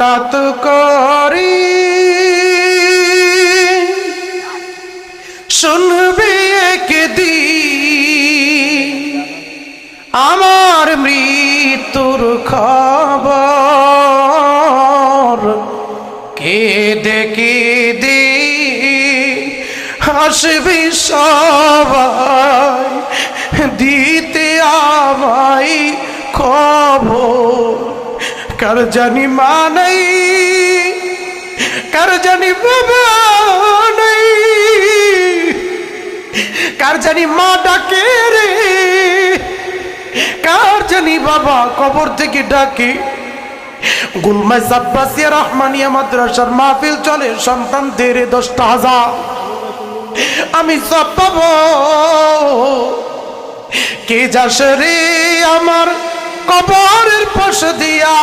হঠাৎ করি শুনবে একদিন আমার মৃত্যুর খবর, কেঁদে কেঁদে হাসবি সবাই, দিতে আমায় খবর। কার জানি মা নাই, কার জানি বাবা নাই, কার জানি মা ডাকে রে, কার জানি বাবা কবর থেকে ডাকে। গুলমাই সাব্বাসিয়া রহমানিয়া মাদ্রাসার মাহফিল চলে, সন্তানদের 10,000 আমি সব পাবো। কে যাস রে আমার কবরের পাশ দিয়া,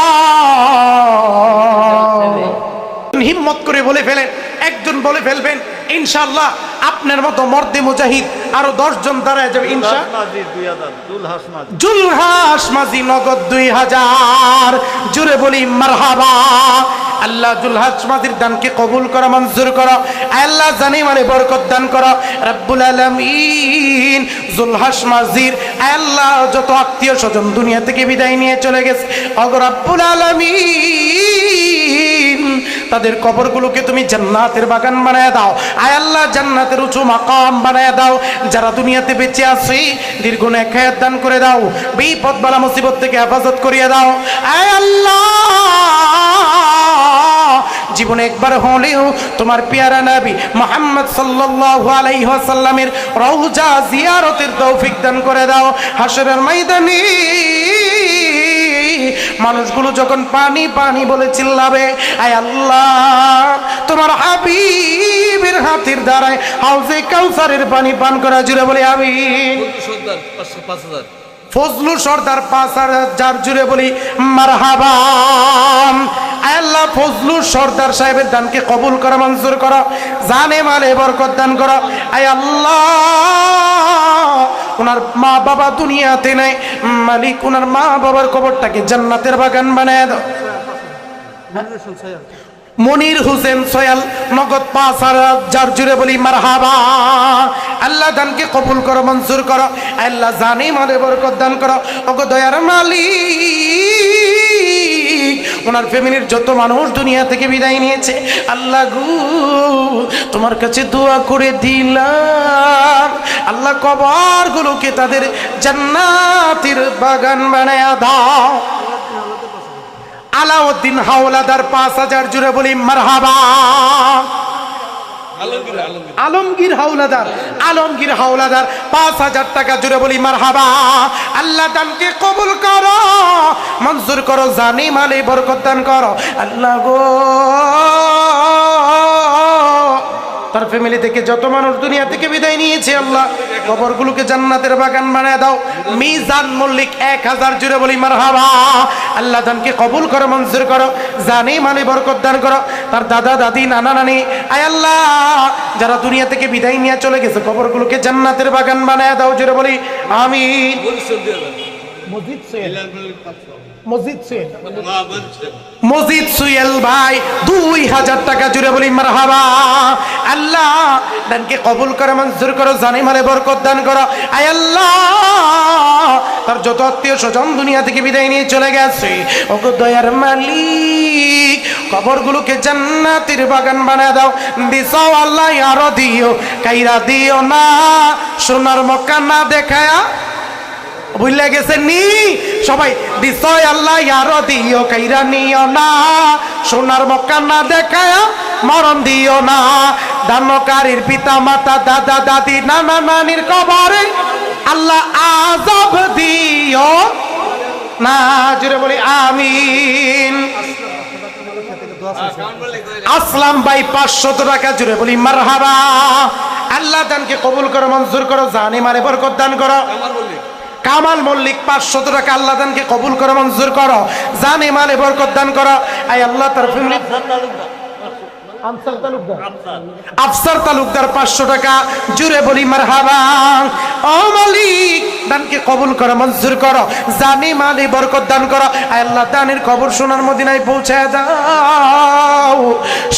হিম্মত করে বলে ফেলেন, একজন বলে ফেলবেন ইনশাআল্লাহ আপনার মতো মর্দে মুজাহিদ আরো 10 জন দাঁড়ায় যাবে ইনশাআল্লাহ। জুলহাস মাঝি নগদ 2000, জুড়ে বলি মারহাবা। আল্লাহ জুলহাস মাঝির দানকে কবুল করা, মঞ্জুর করো। আল্লাহ জানি মানে বরকত দান করো রব্বুল আলামিন। জুলহাস মাঝির আল্লাহ যত আত্মীয় স্বজন দুনিয়া থেকে বিদায় নিয়ে চলে গেছে, ওগো রব্বুল আলামিন তাদের কবরগুলোকে তুমি জান্নাতের বাগান বানায় দাও। আয় আল্লাহ জান্নাতের উঁচু মাকাম বানায় দাও। যারা দুনিয়াতে বেঁচে আছে দীর্ঘ নেক হায়াত দান করে দাও, বিপদ বালা মুসিবত থেকে হেফাজত করিয়ে দাও। আয় আল্লাহ জীবনে একবার হলেও তোমার পেয়ারা নবী মুহাম্মদ সাল্লাল্লাহু আলাইহি ওয়াসাল্লামের রওজা জিয়ারতের তৌফিক দান করে দাও। হাশরের ময়দানে মানুষগুলো যখন পানি পানি বলে চিল্লাবে, আয় আল্লাহ তোমার হাবিবের হাতের দ্বারায় হাউজে কাউসারের পানি পান করা, জুড়ে বলি আমিন। ফজলু সর্দার 5000, জুড়ে বলি মারহাবা। আয় আল্লাহ ফজলু সর্দার সাহেবের দানকে কবুল করা, মঞ্জুর করো। জানে মালে বরকত দান করো। আয় আল্লাহ ওনার মা বাবা দুনিয়াতে নাই, মালিক ওনার মা বাবার কবরটাকে জান্নাতের বাগান বানায় দাও। মনির হোসেন সয়াল নগদ 5000, জুড়ে বলি মারহাবা। আল্লাহ দানকে কবুল করো, মঞ্জুর করো। আল্লাহ জানি মালে বরকত দান করো। ওগো দয়ার মালিক ওনার ফ্যামিলির যত মানুষ দুনিয়া থেকে বিদায় নিয়েছে, আল্লাহ গো তোমার কাছে দোয়া করে দিলাম, আল্লাহ কবরগুলোকে তাদের জান্নাতের বাগান বানায়া দাও। আলাউদ্দিন হাওলাদার 5000, জুড়ে বলি মারহাবা। আলমগীর হাওলাদার, আলমগীর হাওলাদার 5000 টাকা, জুড়ে বলি মারহাবা। আল্লাহ দানকে কবুল করো, মঞ্জুর করো। জানি মালে বরকত দান করো। আল্লাহ গো তার ফ্যামিলি থেকে যত মানুষ দুনিয়া থেকে বিদায় নিয়েছে, আল্লাহ কবরগুলোকে জান্নাতের বাগান বানায় দাও। মিজান মল্লিক 1000, জুড়ে বলি মারহাবা। আল্লাহ দানকে কবুল করো, মঞ্জুর করো। জানি মানে বরকত দান করো। তার দাদা দাদি নানা নানি, আয় আল্লাহ যারা দুনিয়া থেকে বিদায় নিয়ে চলে গেছে কবরগুলোকে জান্নাতের বাগান বানায় দাও, জুড়ে বলি আমিন। মসজিদ সুয়েল ভাই 2000 টাকা, জুড়ে বলি মারহাবা। আল্লাহ দানকে কবুল করে, মঞ্জুর করো। জানি মালে বরকত দান করো। আয় আল্লাহ তার যত আত্মীয় স্বজন দুনিয়া থেকে বিদায় নিয়ে চলে গেছে, ওগো দয়ার মালিক কবরগুলোকে জান্নাতের বাগান বানায় দাও। দিছাও আল্লাহ আরো দিও, কাইরা দিও না সোনার মক্কা না দেখায়া। ভুলে গেছেন নি সবাই? দিছাও আল্লাহ আরো দিও, কাইরা নিও না সোনার মক্কা না দেখায়া মরণ দিও না। দানকারীর পিতা মাতা দাদা দাদি নানা নানির কবরে আল্লাহ আযাব দিও না, জুড়ে বলি আমিন। আসলাম ভাই 500 টাকা, জুড়ে বলি মারহাবা। আল্লাহ দানকে কবুল করো, মঞ্জুর করো। জানি মারে বরকত দান করো। কামাল মল্লিক 500 টাকা, আল্লাহ দানকে কবুল করো, মঞ্জুর করো। জানি মালে বরকত দান করো। আয় আল্লাহ তার ফ্যামিলি আফসার তালুকদার 500 টাকা, জুড়ে বলি মারহাবা। ও মালিক, দানকে কবুল করো, মঞ্জুর করো, জানি মালি বরকত দান করো। আল্লাহ দানের খবর সোনার মদিনায় পৌঁছায় দাও,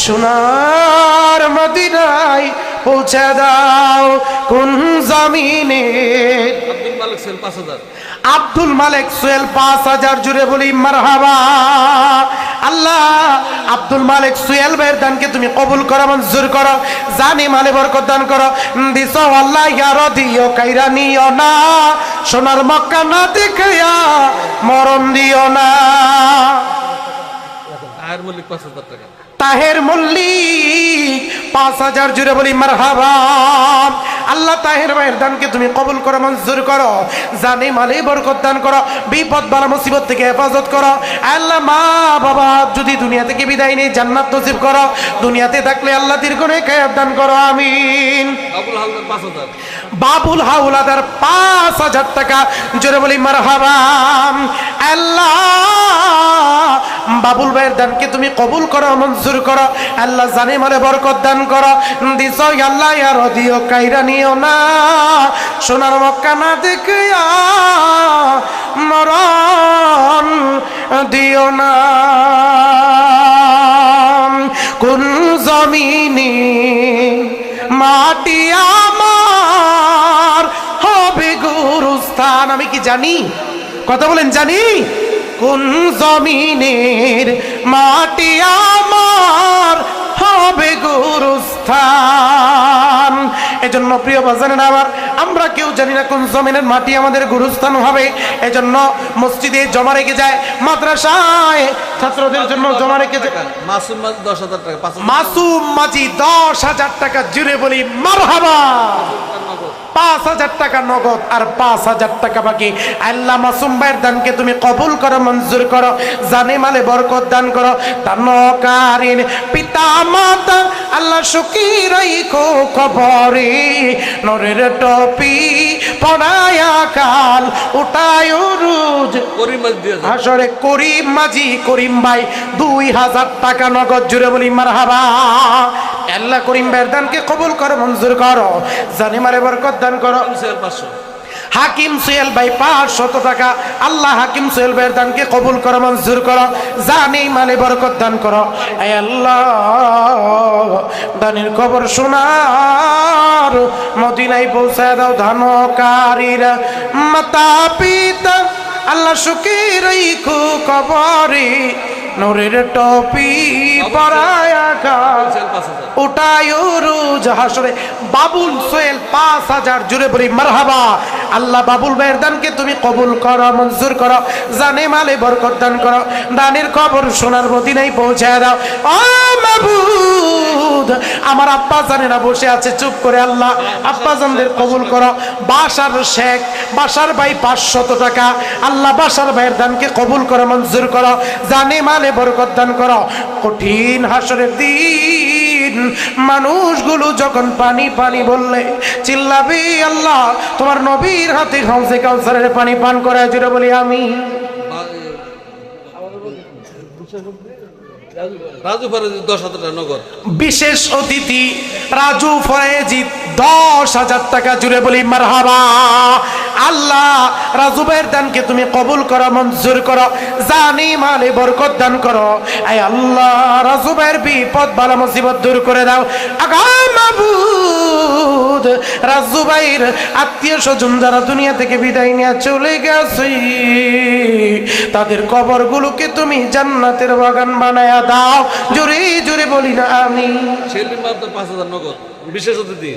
সোনার মদিনায় পৌঁছে দাও। কোন জমিনে? আব্দুল মালিক সোহেল 5000, জুড়ে বলি মারহাবা। আল্লাহ আব্দুল মালিক সোহেল ভাইয়ের দানকে তুমি কবুল করো, মঞ্জুর করো, জানি মালে বরকত দান করো। দিছো আল্লাহ ইয়ার দিও, কাইরা নিও না, সোনার মক্কা না দেখিয়া মরণ দিও না। তাহের মল্লিক 5000 টাকা, তাহের মল্লিক 5000, জুড়ে বলি মারহাবা। আল্লাহ তাহের ভাইয়ের দানকে তুমি কবুল করো, মঞ্জুর করো, জানি মালে বরকত দান করো, বিপদ বালা মুসিবত থেকে হেফাজত করো। আল্লাহ মা বাবা যদি দুনিয়া থেকে বিদায় নেই, জান্নাত নসিব করো, দুনিয়াতে থাকলে আল্লাহ দীর্ঘনেক হায়াত দান করো, আমিন। বাবুল হাওলাদার 5000 টাকা, জোরে বলি মারহাবা। আল্লাহ বাবুল ভাইয়ের দানকে তুমি কবুল করো, মঞ্জুর করো, আল্লাহ জানি মালে বরকত দান করো। দিছো আল্লাহ ইয়ার দিও, কাইরা নিও না, সোনার মক্কা না দেখিয়া মরণ দিও না। কোন জমিনে মাটি আমার হবে গুরুস্থান? আমি কি জানি? কথা বলেন, জানি? কোন জমিনের মাটি আমার হবে গুরুস্থান? এজন্য প্রিয় বাজারের আমার, আমরা কেউ জানি না কোন জমিনের মাটি আমাদের গুরুস্থান হবে। এজন্য মসজিদে জমা রেখে যায়, মাদ্রাসায় ছাত্রদের জন্য জমা রেখে যায়। মাসুম মাঝি 10,000 টাকা, মাসুম মাঝি 10,000 টাকা, জুড়ে বলি মারহাবা। 5000 টাকা নগদ আর 5000 টাকা বাকি। আল্লাহ মাসুম ভাইয়ের দানকে তুমি কবুল করো, মঞ্জুর করো, জানে মালে বরকত দান করো। দানকারীর পিতা মাতা আল্লাহ সুখী রাখো কবরে, নরের টপি পড়ায়া কাল উঠায় রোজ। হাসরে করিম মাঝি, করিম ভাই 2000 টাকা নগদ, জুড়ে বলি মারহাবা। আল্লাহ করিম ভাইয়ের দানকে কবুল করো, মঞ্জুর করো, জানে মালে বরকত দান করো। হাকিম সোহেল ভাই 500 টাকা, আল্লাহ হাকিম সোহেল ভাইয়ের দানকে কবুল করো, মঞ্জুর করো, জানি মালে বরকত দান করো। আয় আল্লাহ দানের খবর সোনার মদিনায় পৌঁছায় দাও। ধানকারীরা মাতা পিতা আল্লাহ সুখী রাখো কবরে, নূরের টপি পরায়া কাল উঠায় রোজ হাসরে। বাবুল সোহেল 5000, জুড়ে বলি মারহাবা। আল্লাহ বাবুল ভাইয়ের দানকে তুমি কবুল করো, মঞ্জুর করো, জানে মালে বরকত দান করো, দানের খবর সোনার মদিনায় পৌঁছায় দাও। ও মাবুদ, আমার আব্বা জানেরা বসে আছে চুপ করে, আল্লাহ আব্বা জানদের কবুল করো। বাসার শেখ, বাসার ভাই 500 টাকা, আল্লাহ বাসার ভাইয়ের দানকে কবুল করো, মঞ্জুর করো, জানে মালে বরকত দান করো। কঠিন হাসরের দিন মানুষগুলো যখন পানি পানি বললে চিল্লাবি, আল্লাহ তোমার নবীর হাতে হাউজে কাউসারের পানি পান করায়, জুড়ে বলি আমি। রাজু ফরাজি 10,000 টাকা নগদ, বিশেষ অতিথি রাজু ফরাজি 10,000 টাকা, জুড়ে বলি মারহাবা। আল্লাহ রাজু ভাইয়ের দানকে তুমি কবুল করো, মঞ্জুর করো, জানি মালে বরকত দান করো। আয় আল্লাহ রাজু ভাইয়ের বিপদ বালা মুসিবত দূর করে দাও। আগা মাবুদ, রাজু ভাইয়ের আত্মীয় স্বজন যারা দুনিয়া থেকে বিদায় নিয়ে চলে গেছে, তাদের কবরগুলোকে তুমি জান্নাতের বাগান বানায়া দাও, জোরে জোরে বলি না আমি। 5000 নগদ, বিশেষ অতিথি,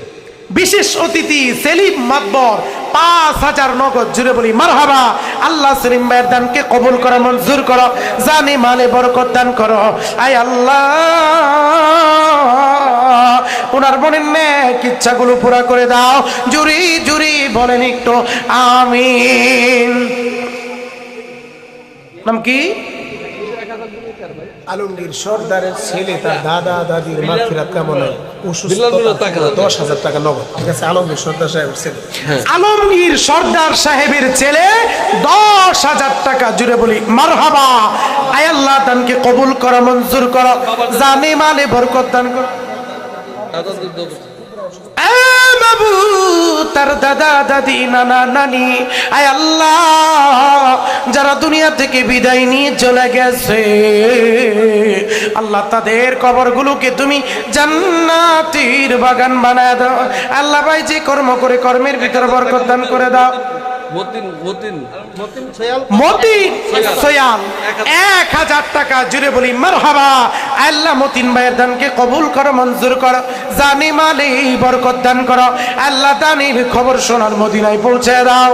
বিশেষ অতিথি সেলিম মাতবর 5000 নগদ, জুড়ে বলি মারহাবা। আল্লাহ সেলিম ভাইয়ের দানকে কবুল করো, মঞ্জুর করো, জানে মালে বরকত দান করো। আয় আল্লাহ ওনার মনের নেক ইচ্ছাগুলো পুরা করে দাও, জুরি জুরি বলেন একটু আমিন। নাম কি? আলমগীর সর্দারের ছেলে তার দাদা দাদির মাগফিরাত কামনায় অসুস্থ 10,000 টাকা নগদ। ঠিক আছে, আলমগীর সর্দার সাহেবের ছেলে। আলমগীর সর্দার সাহেবের ছেলে 10,000 টাকা, জুড়ে বলি মারহাবা। আয় আল্লাহ দানকে কবুল করো, মঞ্জুর করো, জানে মালে বরকত দান করো। তার দাদা দাদি নানা নানি, আয় আল্লাহ যারা দুনিয়া থেকে বিদায় নিয়ে চলে গেছে, আল্লাহ তাদের কবরগুলোকে তুমি জান্নাতের বাগান বানায় দাও। আল্লাহ ভাই যে কর্ম করে কর্মের ভিতর বরকত দান করে দাও। মতিন সোয়াল 1000 টাকা, জুড়ে বলি মারহাবা। আল্লাহ মতিন ভাইয়ের দানকে কবুল করো, মঞ্জুর করো, জানি মালে বরকত দান করো। আল্লাহ দানির খবর শোনার মদিনায় পৌঁছে দাও।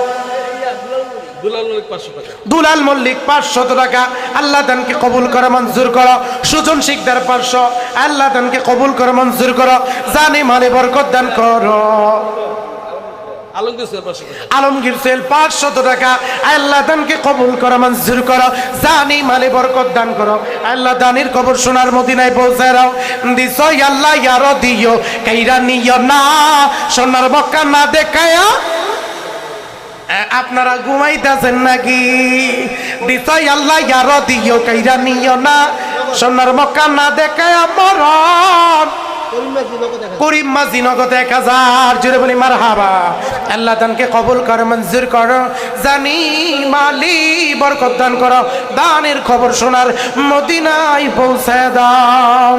দুলাল মল্লিক 500 টাকা, আল্লাহ দানকে কবুল করো, মঞ্জুর করো। সুজন শিকদার 500, আল্লাহ দানকে কবুল করো, মঞ্জুর করো, জানি মালে বরকত দান করো। আলমগীর সেল 500 টাকা, আল্লাহ দানকে কবুল করো, মঞ্জুর করো, জানি মালে বরকত দান করো। আল্লাহ দানির খবর শোনার মদিনায় পৌঁছে দাও। দিছো আল্লাহ ইয়ারো দিও, কাইরা নিও না, সোনার মক্কা না দেখায়া। আপনারা ঘুমাইতেছেন নাকি? দিছো আল্লাহ ইয়ারো দিও, কাইরা নিও না, সোনার মক্কা না দেখায়া মরণ। করিম মাঝি নগদ 1000, জুড়ে বলি মারহাবা। আল্লাহ দানকে কবুল করো, মঞ্জুর করো, জানি মালি বরকত দান করো, দানের খবর শোনার মদিনায় পৌঁছে দাও।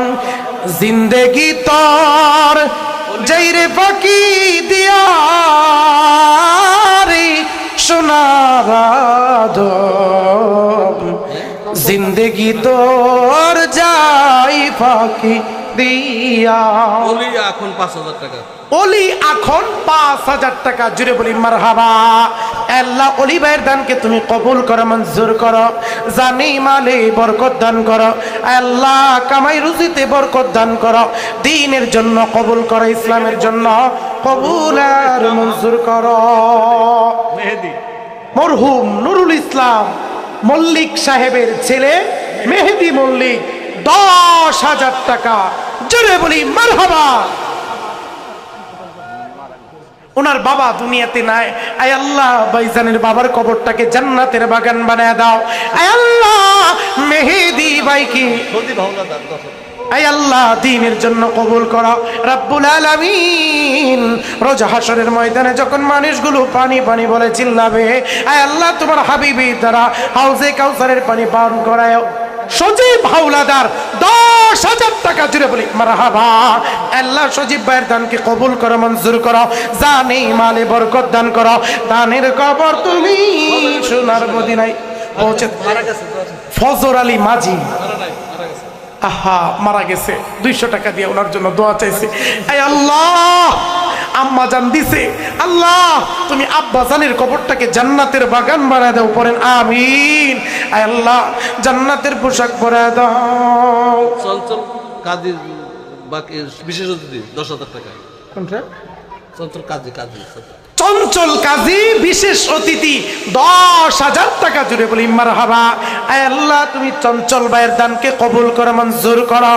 জিন্দেগি তোর যাইরে ফাঁকি দিয়া রে সোনার আদম, জিন্দেগি তোর যাই ফাঁকি দিয়া। ওলি এখন 5,000 টাকা, ওলি এখন 5,000 টাকা, জুড়ে বলি মারহাবা। আল্লাহ ওলি ভাইয়ের দানকে তুমি কবুল করো, মঞ্জুর করো, জানি মালে বরকত দান করো। আল্লাহ কামাই রুজিতে বরকত দান করো, দ্বীনের জন্য কবুল করো, ইসলামের জন্য কবুল আর মঞ্জুর করো। মেহেদি মরহুম নুরুল ইসলাম মল্লিক সাহেবের ছেলে মেহেদি মল্লিক 10,000 টাকা, জোরে বলি মারহাবা। ওনার বাবা দুনিয়াতে নাই, আয় আল্লাহ ভাইজানের বাবার কবরটাকে জান্নাতের বাগান বানায় দাও। আয় আল্লাহ মেহেদি ভাইকে, আয় আল্লাহ দ্বীনের জন্য কবুল করো রব্বুল আলামিন। রোজ হাসরের ময়দানে যখন মানুষগুলো পানি পানি বলে চিল্লাবে, আয় আল্লাহ তোমার হাবিবি দ্বারা হাউজে কাউসারের পানি পান করায়। সজীব হাওলাদার 10,000 টাকা, জুড়ে বলি মারহাবা। আল্লাহ সজীব ভাইয়ের দানকে কবুল করো, মঞ্জুর করো, জানি মালে বরকত দান করো, দানের কবর তুমি সোনার মদিনায় পৌঁছে। ফজর আলী মাঝি, আহা মারা গেছে, 200 টাকা দিয়ে ওনার জন্য দোয়া চাইছে। আয় আল্লাহ আম্মা জান দিছে, আল্লাহ তুমি আব্বা জানের কবরটাকে জান্নাতের বাগান বানায় দাও, পড়েন আমিন। আয় আল্লাহ জান্নাতের পোশাক পরায় দাও। চঞ্চল কাজী বাকি বিশেষ অতিথি 10,000 টাকা। কোনটা? চঞ্চল কাজী চঞ্চল কাজী বিশেষ অতিথি 10,000 টাকা, জুড়ে বলি মারহাবা। আয় আল্লাহ তুমি চঞ্চল ভাইয়ের দানকে কবুল করো, মঞ্জুর করো,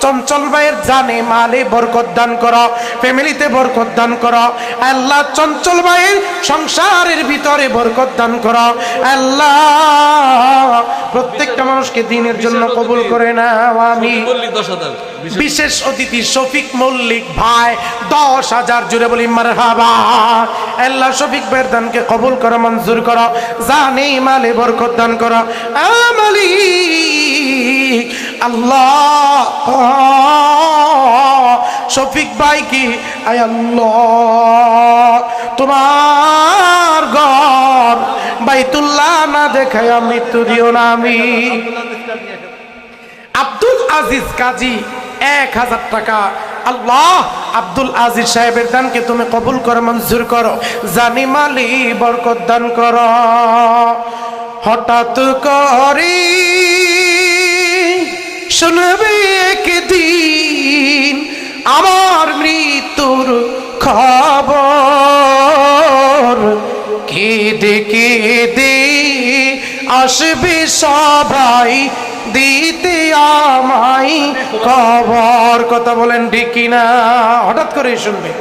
চঞ্চল ভাইয়ের জানে মালে বরকত দান করো, ফ্যামিলিতে বরকত দান করো। আল্লাহ চঞ্চল ভাইয়ের সংসারের ভিতরে বরকত দান করো। আল্লাহ প্রত্যেকটা মানুষকে দ্বীনের জন্য কবুল করে নাও, আমিন। বিশেষ অতিথি শফিক মল্লিক ভাই 10,000, জুড়ে বলি মারহাবা। আল্লাহ শফিক ভাইয়ের দানকে কবুল করো, মঞ্জুর করো, জানে মালে বরকত দান করো। মালিক আল্লাহ শফিক ভাই কি, আয় আল্লাহ তোমার ঘর বাইতুল্লাহ না দেখায় মৃত্যু দিও না। আমি আব্দুল আজিজ কাজী 1000 টাকা, আল্লাহ আব্দুল আজিজ সাহেবের দানকে তুমি কবুল করো, মঞ্জুর করো, জানি মালি বরকত দান করো। হঠাৎ করে শুনবে একদিন আমার মৃত্যুর খবর, কেঁদে কেঁদে আসবে সবাই দিতে আমাই কবর, কথা বলেন ঠিক কিনা? হঠাৎ করে শুনবে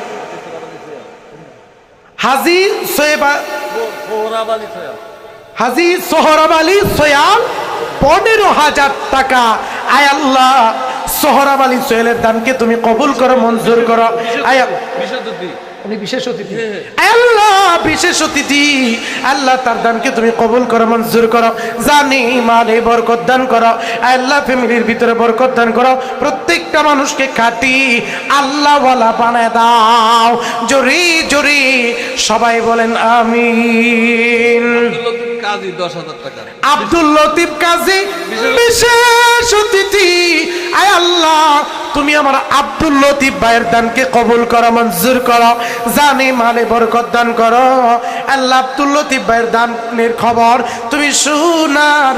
হাজি হাজি সোহরাব আলী সোয়াল 15,000 টাকা। আয় আল্লাহ, সোহরাব আলী সোহেলের দানকে তুমি কবুল করো, মঞ্জুর করো। আয় উনি বিশেষ অতিথি, আল্লাহ বিশেষ অতিথি, আল্লাহ তার দানকে তুমি কবুল করো, মঞ্জুর করো। জানি মালে বরকত দান করো, আল্লাহ ফ্যামিলির ভিতরে বরকত দান করো। প্রত্যেকটা মানুষকে খাঁটি আল্লাহওয়ালা বানায় দাও। জোরে জোরে সবাই বলেন আমিন। কাজী 10,000 টাকা। আব্দুল লতিফ কাজী বিশেষ অতিথি, আয় আল্লাহ তুমি আমার আব্দুল লতিফ ভাইয়ের দানকে কবুল করো, মঞ্জুর করো। জানি মালে বরকত দান করো। আল্লাহ আব্দুল লতিফ ভাইয়ের দানের খবর তুমি সোনার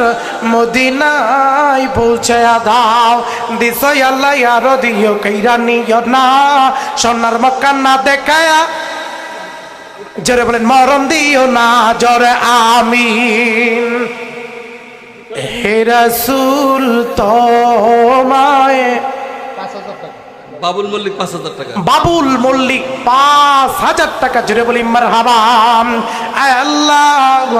মদিনায় পৌঁছায়া দাও। দিছই আল্লাহ ইয়ারো দিও কইরা নিও না, সোনার মক্কা না দেখায়া, জোরে বলেন মরণ দিও না, জোরে আমিন। হে রাসূল তোমায়, বাবুল মল্লিক 5,000 টাকা। বাবুল মল্লিক 5,000 টাকা, জোরে বলি মারহাবা। আয় আল্লাহ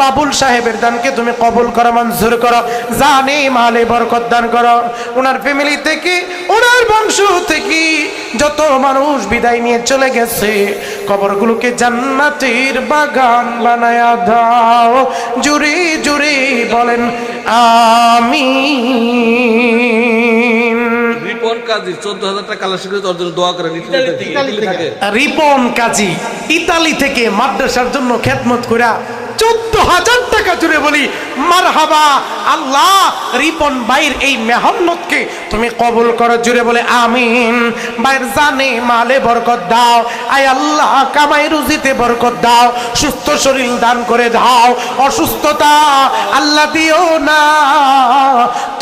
বাবুল সাহেবের দানকে তুমি কবুল করো, মঞ্জুর করো। জানে মালে বরকত দান করো। ওনার ফ্যামিলি থেকে, ওনার বংশ থেকে যত মানুষ বিদায় নিয়ে চলে গেছে, কবরগুলোকে জান্নাতের বাগান বানায়া দাও। জুড়ে জুড়ে বলেন আমিন। রিপন কাজী 14,000 টাকা কালেকশন করে তার জন্য দোয়া করেন। ইতালি থাকে। রিপন কাজী ইতালি থেকে মাদ্রাসার জন্য খেদমত কইরা 14,000 টাকা, জুড়ে বলি মারহাবা। আল্লাহ রিপন ভাইয়ের এই মেহনতকে তুমি কবুল করো, জুড়ে বলে আমিন। ভাইয়ের জানে মালে বরকত দাও, আয় আল্লাহ কামাই রুজিতে বরকত দাও, সুস্থ শরীর দান করে দাও। অসুস্থতা আল্লাহ দিও না,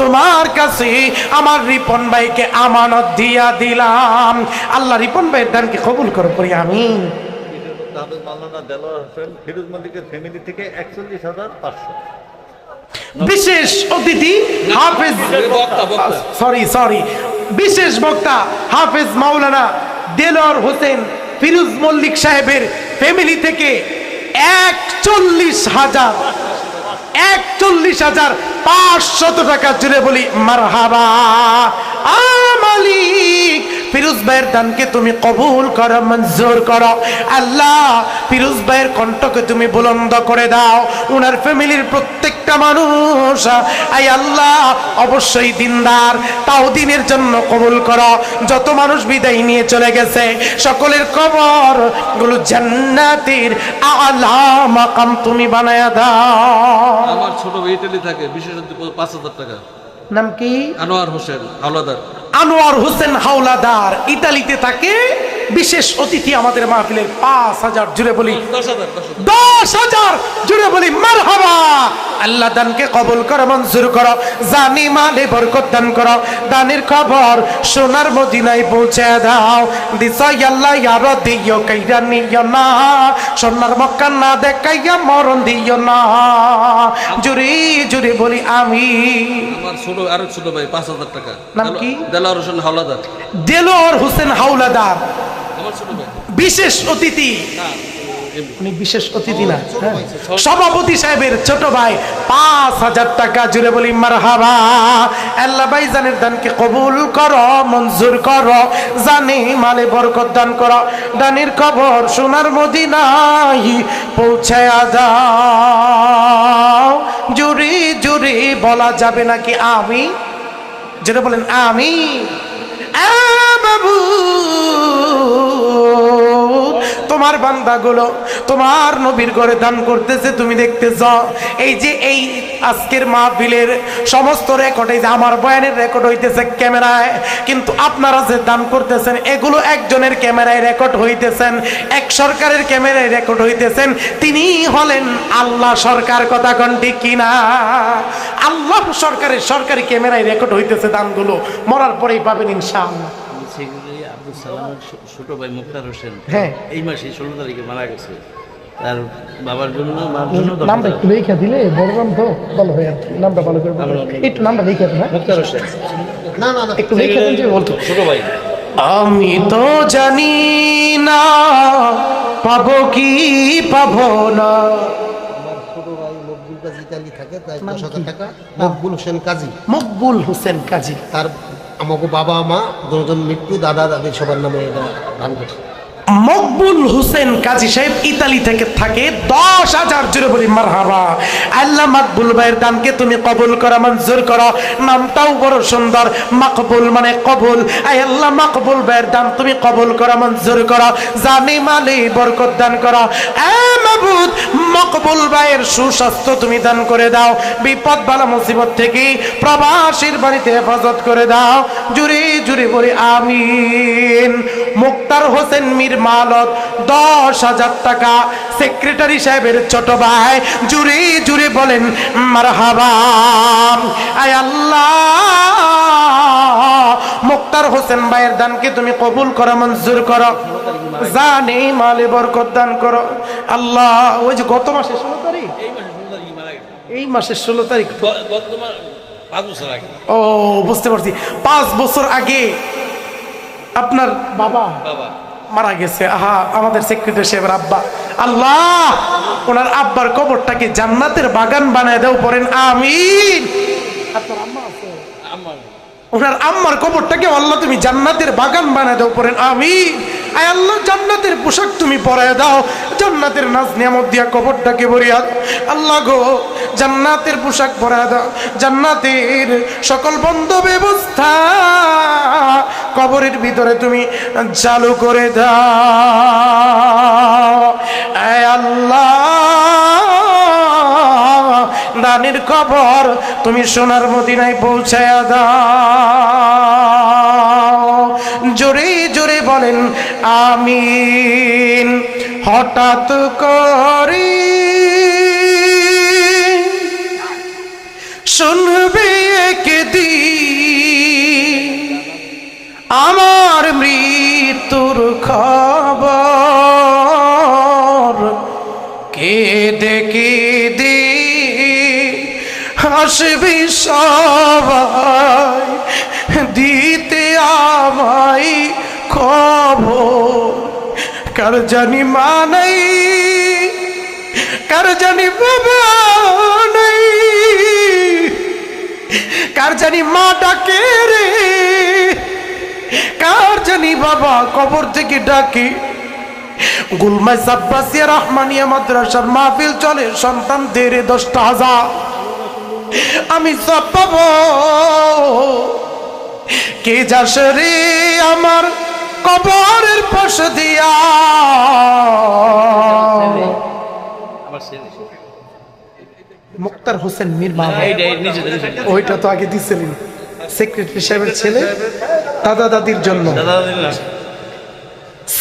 তোমার কাছে আমার রিপন ভাইকে আমানত দিয়া দিলাম। আল্লাহ রিপন ভাইয়ের দানকে কবুল করো, পড়ি আমিন। মাওলানা দেলোয়ার হোসেন ফিরোজ মল্লিকের ফ্যামিলি থেকে 41,500। বিশেষ অতিথি হাফেজ, সরি বিশেষ বক্তা হাফেজ মাওলানা দেলোয়ার হোসেন ফিরোজ মল্লিক সাহেবের ফ্যামিলি থেকে 41,500 টাকা, জুড়ে বলি মারহাবা। মালিক ফিরোজ ভাইয়ের দানকে তুমি কবুল করো, মঞ্জুর করো। আল্লাহ ফিরোজ ভাইয়ের কণ্ঠকে তুমি বুলন্দ করে দাও। ওনার ফ্যামিলির প্রত্যেকটা মানুষ আই আল্লাহ অবশ্যই দিনদার, তাও দিনের জন্য কবুল করো। যত মানুষ বিদায় নিয়ে চলে গেছে সকলের কবর গুলো জান্নাতের আলা মাকাম তুমি বানায়া দাও। আমার ছোট ভাই ইতালি থাকে, বিশেষ 5,000 টাকা। নাম কি? আনোয়ার হোসেন হাওলাদার। আনোয়ার হোসেন হাওলাদার ইতালিতে থাকে, বিশেষ অতিথি আমাদের মাহফিলের। 5,000, জুড়ে বলি 10,000, জুড়ে বলি মারহাবা। আল্লাহ দানকে কবুল করো, মঞ্জুর করো। জানি মালে বরকত দান করো। দানের খবর সোনার মদিনায় পৌঁছে দাও। দিছাই আল্লাহ ইয়ারো দিও কইরা নিও না, সোনার মক্কা না দেখাইয়া মরণ দিও না। জুড়ে জুড়ে বলি আমি। আমার আরেক ছোট ভাই 5,000 টাকা। নাম কি? দেলোয়ার হোসেন হাওলাদার। দেলোয়ার হোসেন হাওলাদার আমার ছোট ভাই বিশেষ অতিথি। উনি বিশেষ অতিথি না, সভাপতি সাহেবের ছোট ভাই। 5,000 টাকা, জুড়ে বলি মারহাবা। আল্লাহ ভাইজানের দানকে কবুল করো, মঞ্জুর করো। জানে মালে বরকত দান করো। দানের খবর সোনার মদিনায় পৌঁছায়া দাও। জুড়ে জুড়ে বলা যাবে নাকি আমি? যেটা বলেন আমি। বাবু তোমার বান্দাগুলো তোমার নবীর ঘরে দান করতেছে, তুমি দেখতেছ। এই যে এই আজকের মাহফিলের সমস্ত রেকর্ড, এই যে আমার বয়ানের রেকর্ড হইতেছে ক্যামেরায়, কিন্তু আপনারা যে দান করতেছেন এগুলো একজনের ক্যামেরায় রেকর্ড হইতেছেন, এক সরকারের ক্যামেরায় রেকর্ড হইতেছেন। তিনি হলেন আল্লাহ সরকার, কথা কোন ঠিক কিনা? আল্লাহ সরকারের সরকারি ক্যামেরায় রেকর্ড হইতেছে দানগুলো, মরার পরেই পাবেন ইনশাআল্লাহ। আব্দুল সালামের ছোট ভাই মুক্তার হোসেন, হ্যাঁ, এই মাসে 16 তারিখে মারা গেছে। আর বাবার জন্য মার জন্য নামটা একটু লিখে দিলে বড় নাম তো ভালো হয় আর কি। নামটা ভালো করে বলো। একটু নামটা লিখে দেন। মুক্তার হোসেন না একটু লিখে দেন যে বলতো। ছোট ভাই। আমি তো জানি না পাবো কি পাবো না। আমার ছোট ভাই মকবুল কাজী ইতালি থাকে, তাই 10,000 টাকা। মকবুল হোসেন কাজী, মকবুল হোসেন কাজী। তার আমাকে বাবা মা দুজন মৃত্যু, দাদা দাদি সবার নামে এটা দান করছে। মকবুল হোসেন কাজী সাহেব ইতালি থেকে থাকে। 10,000 জুড়ে বলি মারহাবা। আল্লাহ মকবুল ভাইয়ের দানকে তুমি কবুল করো, মঞ্জুর করো। নামটাও বড় সুন্দর, মকবুল মানে কবুল। আয় আল্লাহ মকবুল ভাইয়ের দান তুমি কবুল করো, মঞ্জুর করো। জানে মালে বরকত দান করো। এ মাবুদ, মকবুল ভাইয়ের সুস্বাস্থ্য তুমি দান করে দাও। বিপদ বালা মুসিবত থেকে প্রবাসীর বাড়িতে হেফাজত করে দাও। জুড়ে জুড়ে বলি আমিন। মুক্তার হোসেন মীর মালত 10,000 টাকা। সেক্রেটারি সাহেবের ছোট ভাই। জুড়ে জুড়ে বলেন মারহাবা। আয় আল্লাহ, মুক্তার হোসেন ভাইয়ের দানকে তুমি কবুল করো, মঞ্জুর করো। জানে মালে বরকত দান করো আল্লাহ। ওই যে গত মাসে 16 তারিখ, এই মাসের 16 তারিখ। বর্তমান 5 বছর আগে। ও বুঝতে পারছি, 5 বছর আগে আপনার বাবা মারা গেছে। আহা, আমাদের সেক্রেটারি সাহেবের আব্বা। আল্লাহ, ওনার আব্বার কবরটাকে জান্নাতের বাগান বানায় দাও, পড়েন আমিন। আপনার আম্মা আছে? ওনার আম্মার কবরটাকে আল্লাহ তুমি জান্নাতের বাগান বানায় দাও, পড়েন আমিন। আয় আল্লাহ, জান্নাতের পোশাক তুমি পরায় দাও, জান্নাতের নাজ নিয়ামত দিয়া কবরটাকে ভরিয়া দাও। আল্লাহ গো, জান্নাতের পোশাক পরায় দাও, জান্নাতের সকল বন্ধ ব্যবস্থা কবরের ভিতরে তুমি চালু করে দাও। আয় আল্লাহ, দানের খবর তুমি সোনার মদিনায় পৌঁছায়া দাও। জোরে জোরে বলেন আমিন। হঠাৎ করে শুনবে একদিন আমার মৃত্যুর খবর। কেঁদে কেঁদে হাসবি সবাই, দিতে আমায় খবর। কার জানি মা নাই, কার জানি বাবা নাই, কার জানি মা ডাকে রে, কার জানি বাবা কবর থেকে ডাকে। গুলমাই সাব্বাসিয়া রহমানিয়া মাদ্রাসার মাহফিল চলে, সন্তানদের 10,000 আমি সব পাবো। কে যাস রে আমার কবরের পাশ দিয়া। মুক্তার হোসেন মীর মামা, ওইটা তো আগে দিছিলেন। সেক্রেটারি সাহেবের ছেলে, দাদা দাদির জন্য।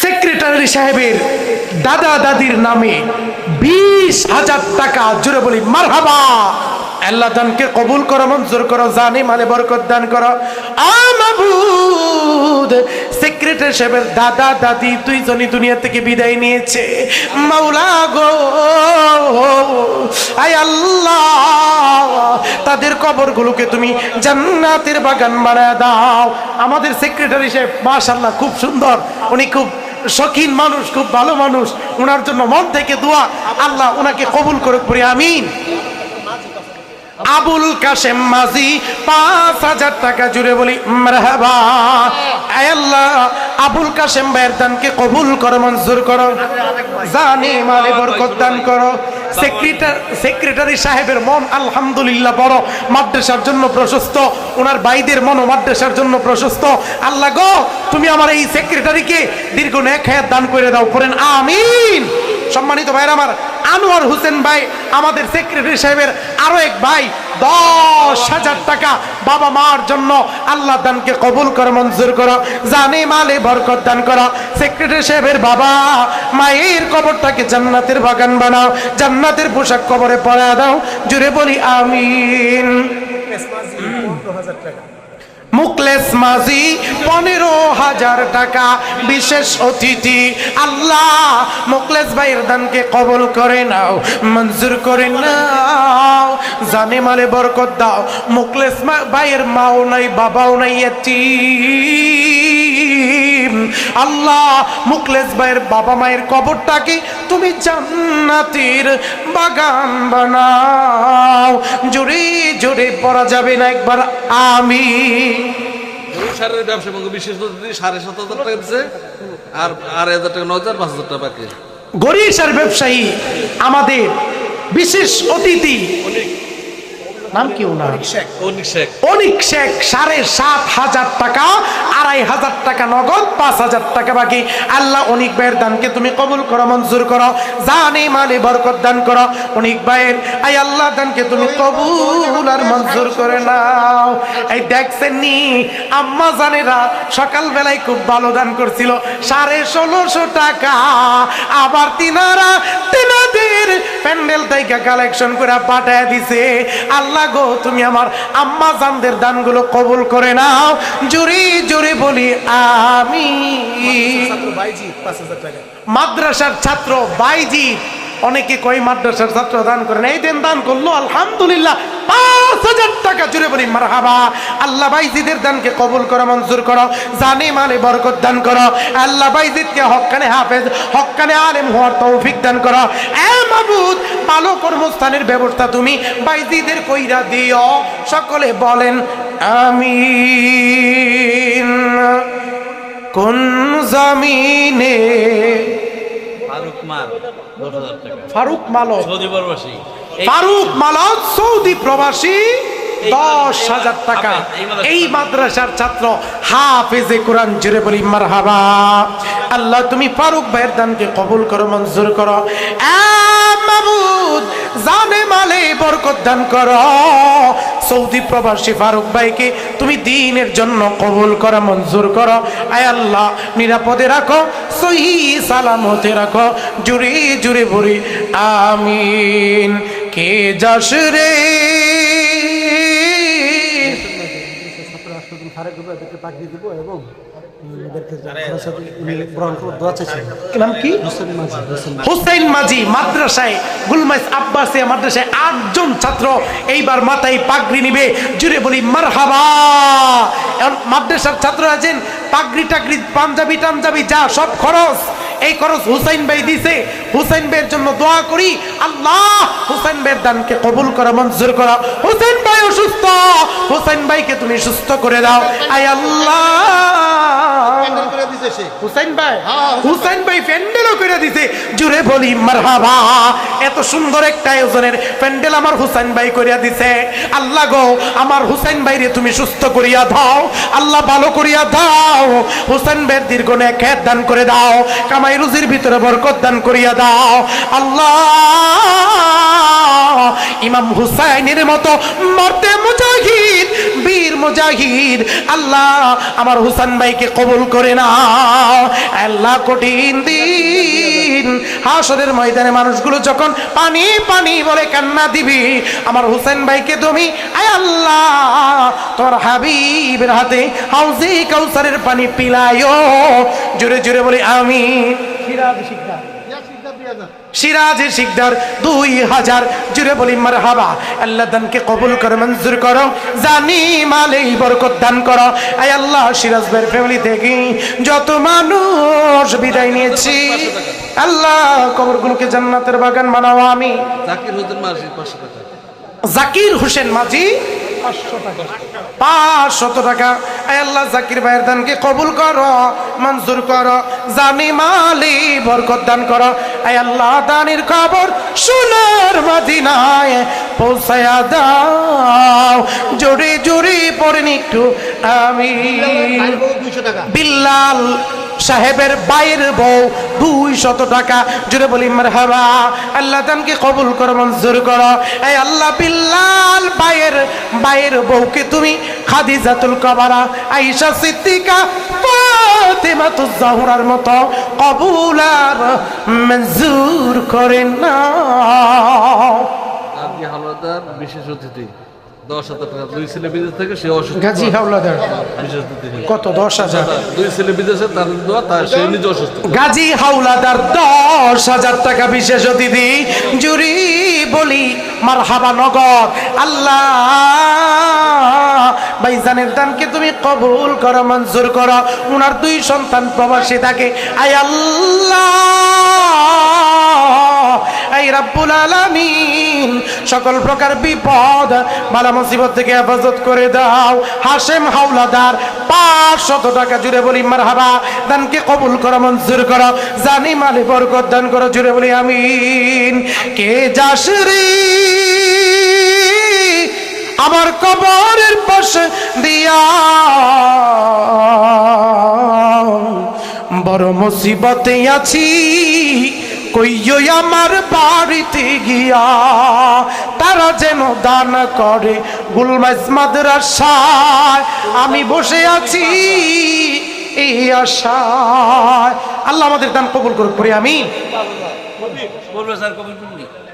সেক্রেটারি সাহেবের দাদা দাদির নামে 20,000 টাকা। জুড়ে বলি মারহাবা। আল্লাহ দানকে কবুল করো, মঞ্জুর করো, জানে মালে বরকত দান করো। মাবুদ, সেক্রেটারি সাহেবের দাদা দাদি দুইজনই দুনিয়া থেকে বিদায় নিয়েছে। মাওলা গো, আয় আল্লাহ, তাদের কবরগুলোকে তুমি জান্নাতের বাগান বানায় দাও। আমাদের সেক্রেটারি সাহেব মাশাআল্লাহ খুব সুন্দর, উনি খুব শৌখিন মানুষ, খুব ভালো মানুষ। ওনার জন্য মন থেকে দোয়া, আল্লাহ ওনাকে কবুল করুক, পড়ি আমিন। আবুল কাশেম মাঝি 5,000 টাকা। জুড়ে বলি মারহাবা। আয় আল্লাহ, আবুল কাশেম ভাইয়ের দানকে কবুল করো, মঞ্জুর করো, জানে মালে বরকত দান করো। সেক্রেটারি সাহেবের মন আলহামদুলিল্লাহ বড়, মাদ্রাসার জন্য প্রশস্ত, ওনার ভাইদের মনও মাদ্রাসার জন্য প্রশস্ত। আল্লাহ গো, তুমি আমার এই সেক্রেটারিকে দীর্ঘ নেক হায়াত দান করে দাও, পড়েন আমিন। সম্মানিত ভাইরা আমার, আনোয়ার হোসেন ভাই আমাদের সেক্রেটারি সাহেবের আরো এক ভাই, 10,000 টাকা বাবা মার জন্য। আল্লাহ দানকে কবুল করো, মঞ্জুর করো, জানে মালে বরকত দান করো। সেক্রেটারি সাহেবের বাবা মায়ের কবরটাকে জান্নাতের বাগান বানাও, জান্নাতের পোশাক কবরে পরা দাও। জুড়ে বলি আমিন। মুকলেস মাঝি 15,000 টাকা বিশেষ অতিথি। আল্লাহ মুকলেস ভাইয়ের দানকে কবুল করে নাও, মঞ্জুর করে নাও, জানে মালে বরকত দাও। মুকলেস ভাইয়ের মাও নাই, বাবাও নাই, এতিম। আল্লাহ মুকলেস ভাইয়ের বাবা মায়ের কবরটাকে তুমি জান্নাতের বাগান বানাও। জোরে জোরে পড়া যাবে না একবার আমিন। গরু সারের ব্যবসা এবং বিশেষ অতিথি 7,500 টাকা দিচ্ছে, আর 2,500 টাকা 9,000 5,000 টাকা বাকি। গরিসার ব্যবসায়ী আমাদের বিশেষ অতিথি, নাম কি ওনার? অনিক শেখ। অনিক শেখ 7,500 টাকা, 2,500 টাকা নগদ, 5,000 টাকা বাকি। আল্লাহ অনিক ভাইয়ের দানকে তুমি কবুল করো, মঞ্জুর করো, জানে মালে বরকত দান করো। অনিক ভাইয়ের আই আল্লাহ দানকে তুমি কবুল আর মঞ্জুর করে নাও। এই দেখছেন নি আম্মা জানেরা সকাল বেলায় খুব ভালো দান করছিল, 1650 টাকা। আবার তিনাদের প্যান্ডেল থেকে কালেকশন করে পাঠায় দিছে। আল্লাহ গো তুমি আমার আম্মা জানদের দানগুলো কবুল করে নাও। জোরে জোরে বলি আমিন। মাদ্রাসার ছাত্র বাইজি, অনেকে কয় মাদ্রাসার ছাত্র দান করেন, এই দিন দান করলো আলহামদুলিল্লাহ 5,000 টাকা। জুড়ে বলি মারহাবা। আল্লাহ বাইজিদের দানকে কবুল করো, মঞ্জুর করো, জানে মালে বরকত দান করো। আল্লাহ বাইজিদকে হক্কানে হাফেজ, হক্কানে আলেম হওয়ার তৌফিক দান করো। এ মাবুদ, ভালো কর্মস্থানের ব্যবস্থা তুমি বাইজিদের কইরা দিও। সকলে বলেন আমিন। কোন জমিনে ফারুক মালক, ফারুক মালক সৌদি প্রবাসী 10,000 টাকা। এই মাদ্রাসার ছাত্র হাফেজে কোরআন। জুড়ে বলি মারহাবা। আল্লাহ তুমি ফারুক ভাইয়ের দানকে কবুল করো, মঞ্জুর করো। মাবুদ জানে মালে বরকত দান করো। সৌদি প্রবাসী ফারুক ভাইকে তুমি দ্বীনের জন্য কবুল করো, মঞ্জুর করো। আয় আল্লাহ নিরাপদে রাখো, সহি সালামতে রাখো। জুড়ে জুড়ে বলি আমিন। কে যাস রে হুসাইন মাঝি মাদ্রাসায় গুলমাইস আব্বাসিয়া মাদ্রাসায় 8 জন ছাত্র এইবার মাথায় পাগড়ি নিবে। জুড়ে বলি মারহাবা। মাদ্রাসার ছাত্র আছেন, পাগড়ি টাগড়ি পাঞ্জাবি টাঞ্জাবি যা সব খরচ, এই খরচ হুসাইন ভাই দিছে। হুসাইন ভাইয়ের জন্য দোয়া করি, আল্লাহ হুসাইন ভাইয়ের দানকে কবুল করো, মঞ্জুর করো। হুসাইন ভাই অসুস্থ, হুসাইন ভাইকে তুমি সুস্থ করে দাও। আয় আল্লাহ হুসাইন ভাই, হুসাইন ভাই প্যান্ডেলও করে দিছে। জুড়ে বলি মারহাবা। এত সুন্দর একটা আয়োজনের প্যান্ডেল আমার হুসাইন ভাই করিয়া দিছে। আল্লাহ গো আমার হুসাইন ভাইরে তুমি সুস্থ করিয়া দাও, আল্লাহ ভালো করিয়া দাও। হুসাইন ভাইয়ের দীর্ঘ নেক দান করে দাও, কামাই রুজির ভিতরে বরকত দান করিয়া দাও। আল্লাহ ইমাম হুসাইনের মতো মরতে মুজাহিদ, বীর মুজাহিদ, আল্লাহ আমার হুসাইন ভাইকে কবুল করে নাও। আল্লাহ কঠিন দিন হাসরের ময়দানে মানুষগুলো যখন পানি পানি বলে কান্না দিবি, আমার হুসাইন ভাইকে তুমি আয় আল্লাহ তোমার হাবিবের হাতে হাউজে কাউসারের পানি পিলায়ো। জোরে জোরে বলি আমিন। সিরাজের শিকদার 2,000। জুড়ে বলি মারহাবা। আল্লাহ দানকে কবুল করো, মঞ্জুর করো, জানি মালে বরকত দান করো। আয় আল্লাহ সিরাজ ভাইয়ের ফ্যামিলি থেকে যত মানুষ বিদায় নিয়েছি, আল্লাহ কবরগুলোকে জান্নাতের বাগান বানাও। আমি জাকির হোসেন মাঝি 500 টাকা। জাকির হোসেন মাঝি 500 টাকা। আয় আল্লাহ জাকির ভাইয়ের দানকে কবুল করো, মঞ্জুর করো, জানি মালি বরকত দান করো। আয় আল্লাহ দানির খবর সোনার মদিনায় পৌঁছায়া দাও। জোরে জোরে পড়েন একটু আমি। বিল্লাল সাহেবের বাইর বউ 200 টাকা। জুড়ে বলি মারহাবা। আল্লাহ দানকে কবুল করো, মঞ্জুর করো। এই আল্লাহ বিল্লাল বাইয়ের বউকে তুমি খাদিজাতুল কুবরা, আয়েশা সিদ্দিকা, ফাতেমাতুজ জাহরার মতো কবুল আর মঞ্জুর করেন না। আপনি হাওলাদার বিশেষ অতিথি 10,000 টাকা। 2 ছেলে বিদেশ থেকে, সে অসুস্থ, গাজী হাওলাদার বিশেষ অতিথি। কত? 10,000। 2 ছেলে বিদেশে, তার দোয়া, তার সে নিজে অসুস্থ। গাজী হাওলাদার 10,000 টাকা বিশেষ অতিথি। জুরি বলি মারহাবা নগর। আল্লাহ ভাইজানের দানকে তুমি কবুল করো, মঞ্জুর করো। উনার 2 সন্তান প্রবাসী থাকে। আয় আল্লাহ, এই রাব্বুল আলামিন সকল প্রকার বিপদ বালা মুসিবত থেকে হেফাজত করে দাও। হাশেম হাওলাদার 500 টাকা। জুড়ে বলি মারহাবা। দানকে কবুল করো, মঞ্জুর করো। জানি মালে বরকত দান করো। জুড়ে বলি আমিন। কে যাস রে আমার কবরের পাশে দিয়া, বড় মুসিবতে আছি, কইও আমার বাড়িতে গিয়া, তারা যেন দান করে গুলমাইজ মাদ্রাসায়। আমি বসে আছি এই আশায়। আল্লাহ আমাদের দান কবুল করুক, পড়ি আমিন।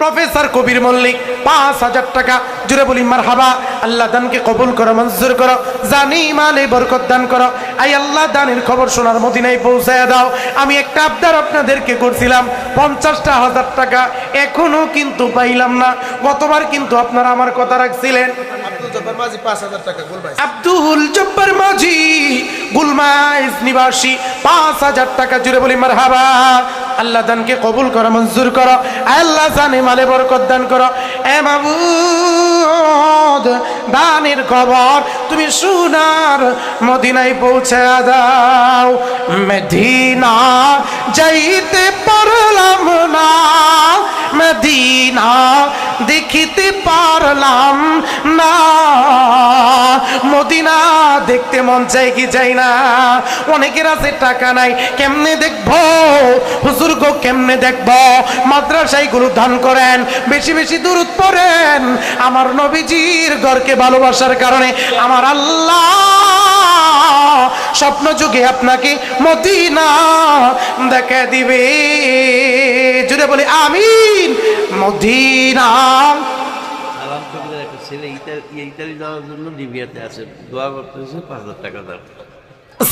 প্রফেসর কবির মল্লিক 5,000 টাকা। জুড়ে বলি মারহাবা। আল্লাহ দানকে কবুল করো, মঞ্জুর করো। জানি মালে বরকত দান করো। আই আল্লাহ দানের খবর শোনার মদিনায় পৌঁছায় দাও। আমি একটা আবদার আপনাদেরকে করছিলাম, 50,000 টাকা এখনো কিন্তু পাইলাম না। গতবার কিন্তু আপনারা আমার কথা রাখছিলেন। আব্দুল জব্বার মাঝি 5,000 টাকা গুলবাই। আব্দুল জব্বার মাঝি গুলমাইজ নিবাসী 5,000 টাকা। জুড়ে বলি মারহাবা। আল্লাহ দানকে কবুল করো, মঞ্জুর করো। আল্লাহ জানে মালে বরকত দান করো। এ মাবুদ, দানের খবর তুমি সোনার মদিনায় পৌঁছে দাও। মদিনা যাইতে পারলাম না, মদিনা দেখিতে পারলাম না। মদিনা দেখতে মন চাই কি চাই না। অনেকের আছে টাকা নাই, কেমনে দেখবো হুজুর গো, কেমনে দেখবো? মাদ্রাসায় গুলো দান করেন, বেশি বেশি দুরূদ পড়েন। আমার নবীজির ঘরকে ভালোবাসার কারণে আমার আল্লাহ স্বপ্ন যুগে আপনাকে মদিনা দেখা দিবে। জুড়ে বলি আমিন। মদিনা। সালাম কবিতার একটা ছেলে ইতালি যাওয়ার জন্য লিবিয়াতে আছে, দোয়া করতেছে 5,000 টাকা দাও।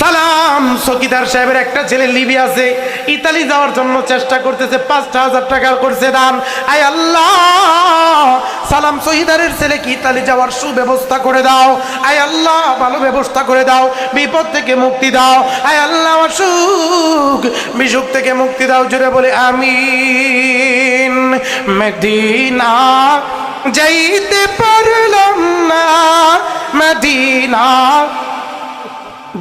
সালাম চকিদার সাহেবের একটা ছেলে লিবিয়াতে ইতালি যাওয়ার জন্য চেষ্টা করতেছে, 5,000 টাকা করছে দান। আয় আল্লাহ, সালাম শহীদারের ছেলেকে ইতালি যাওয়ার সুব্যবস্থা করে দাও। আয় আল্লাহ, ভালো ব্যবস্থা করে দাও। বিপদ থেকে মুক্তি দাও। আয় আল্লাহ, অসুখ বিসুখ থেকে মুক্তি দাও। জুড়ে বলে আমিন। মদিনা যাইতে পারলাম না, মদিনা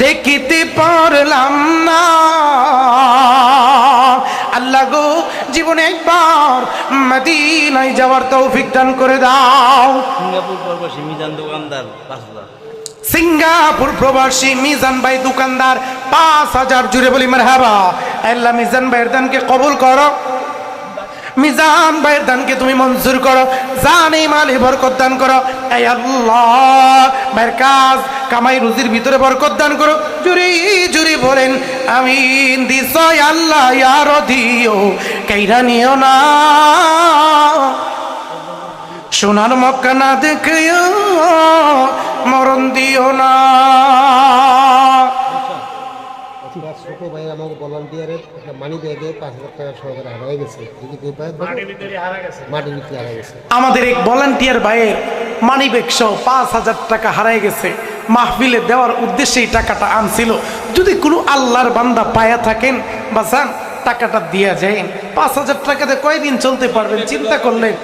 দেখিতে পারলাম না। আল্লাহ গো, জীবনে একবার মদিনায় যাওয়ার তৌফিক দান করে দাও। সিঙ্গাপুর প্রবাসী মিজান দোকানদার 5,000। সিঙ্গাপুর প্রবাসী মিজান ভাই দোকানদার 5,000। জুড়ে বলি মারহাবা। আল্লাহ মিজান ভাইয়ের দানকে কবুল করো। মিজান ভাইয়ের দানকে তুমি মঞ্জুর করো। জানে মালে বরকত দান করো। এই আল্লাহ, ভাইয়ের কাজ কামাই রুজির ভিতরে বরকত দান করো। জুরি জুরি বলেন আমিন। দিস আল্লাহ ইয়ার দিও, কাইরা নিও না। সোনার মক্কা না দেখে মরণ দিও না। ছোট ভাই আমাকে ভলান্টিয়ারের একটা মানি ব্যাগে 5,000 টাকা সহকারে হারাই গেছে। মাটির ভিতরে হারা গেছে। আমাদের এক ভলান্টিয়ার ভাইয়ের মানি ব্যাগ সহ 5,000 টাকা হারাই গেছে। মাহফিলে দেওয়ার উদ্দেশ্যে এই টাকাটা আনছিল। যদি কোনো আল্লাহর বান্দা পায়া থাকেন বাসান, টাকাটা দিয়া যায়। 5,000 টাকাতে কয়দিন চলতে পারবেন চিন্তা করলেন।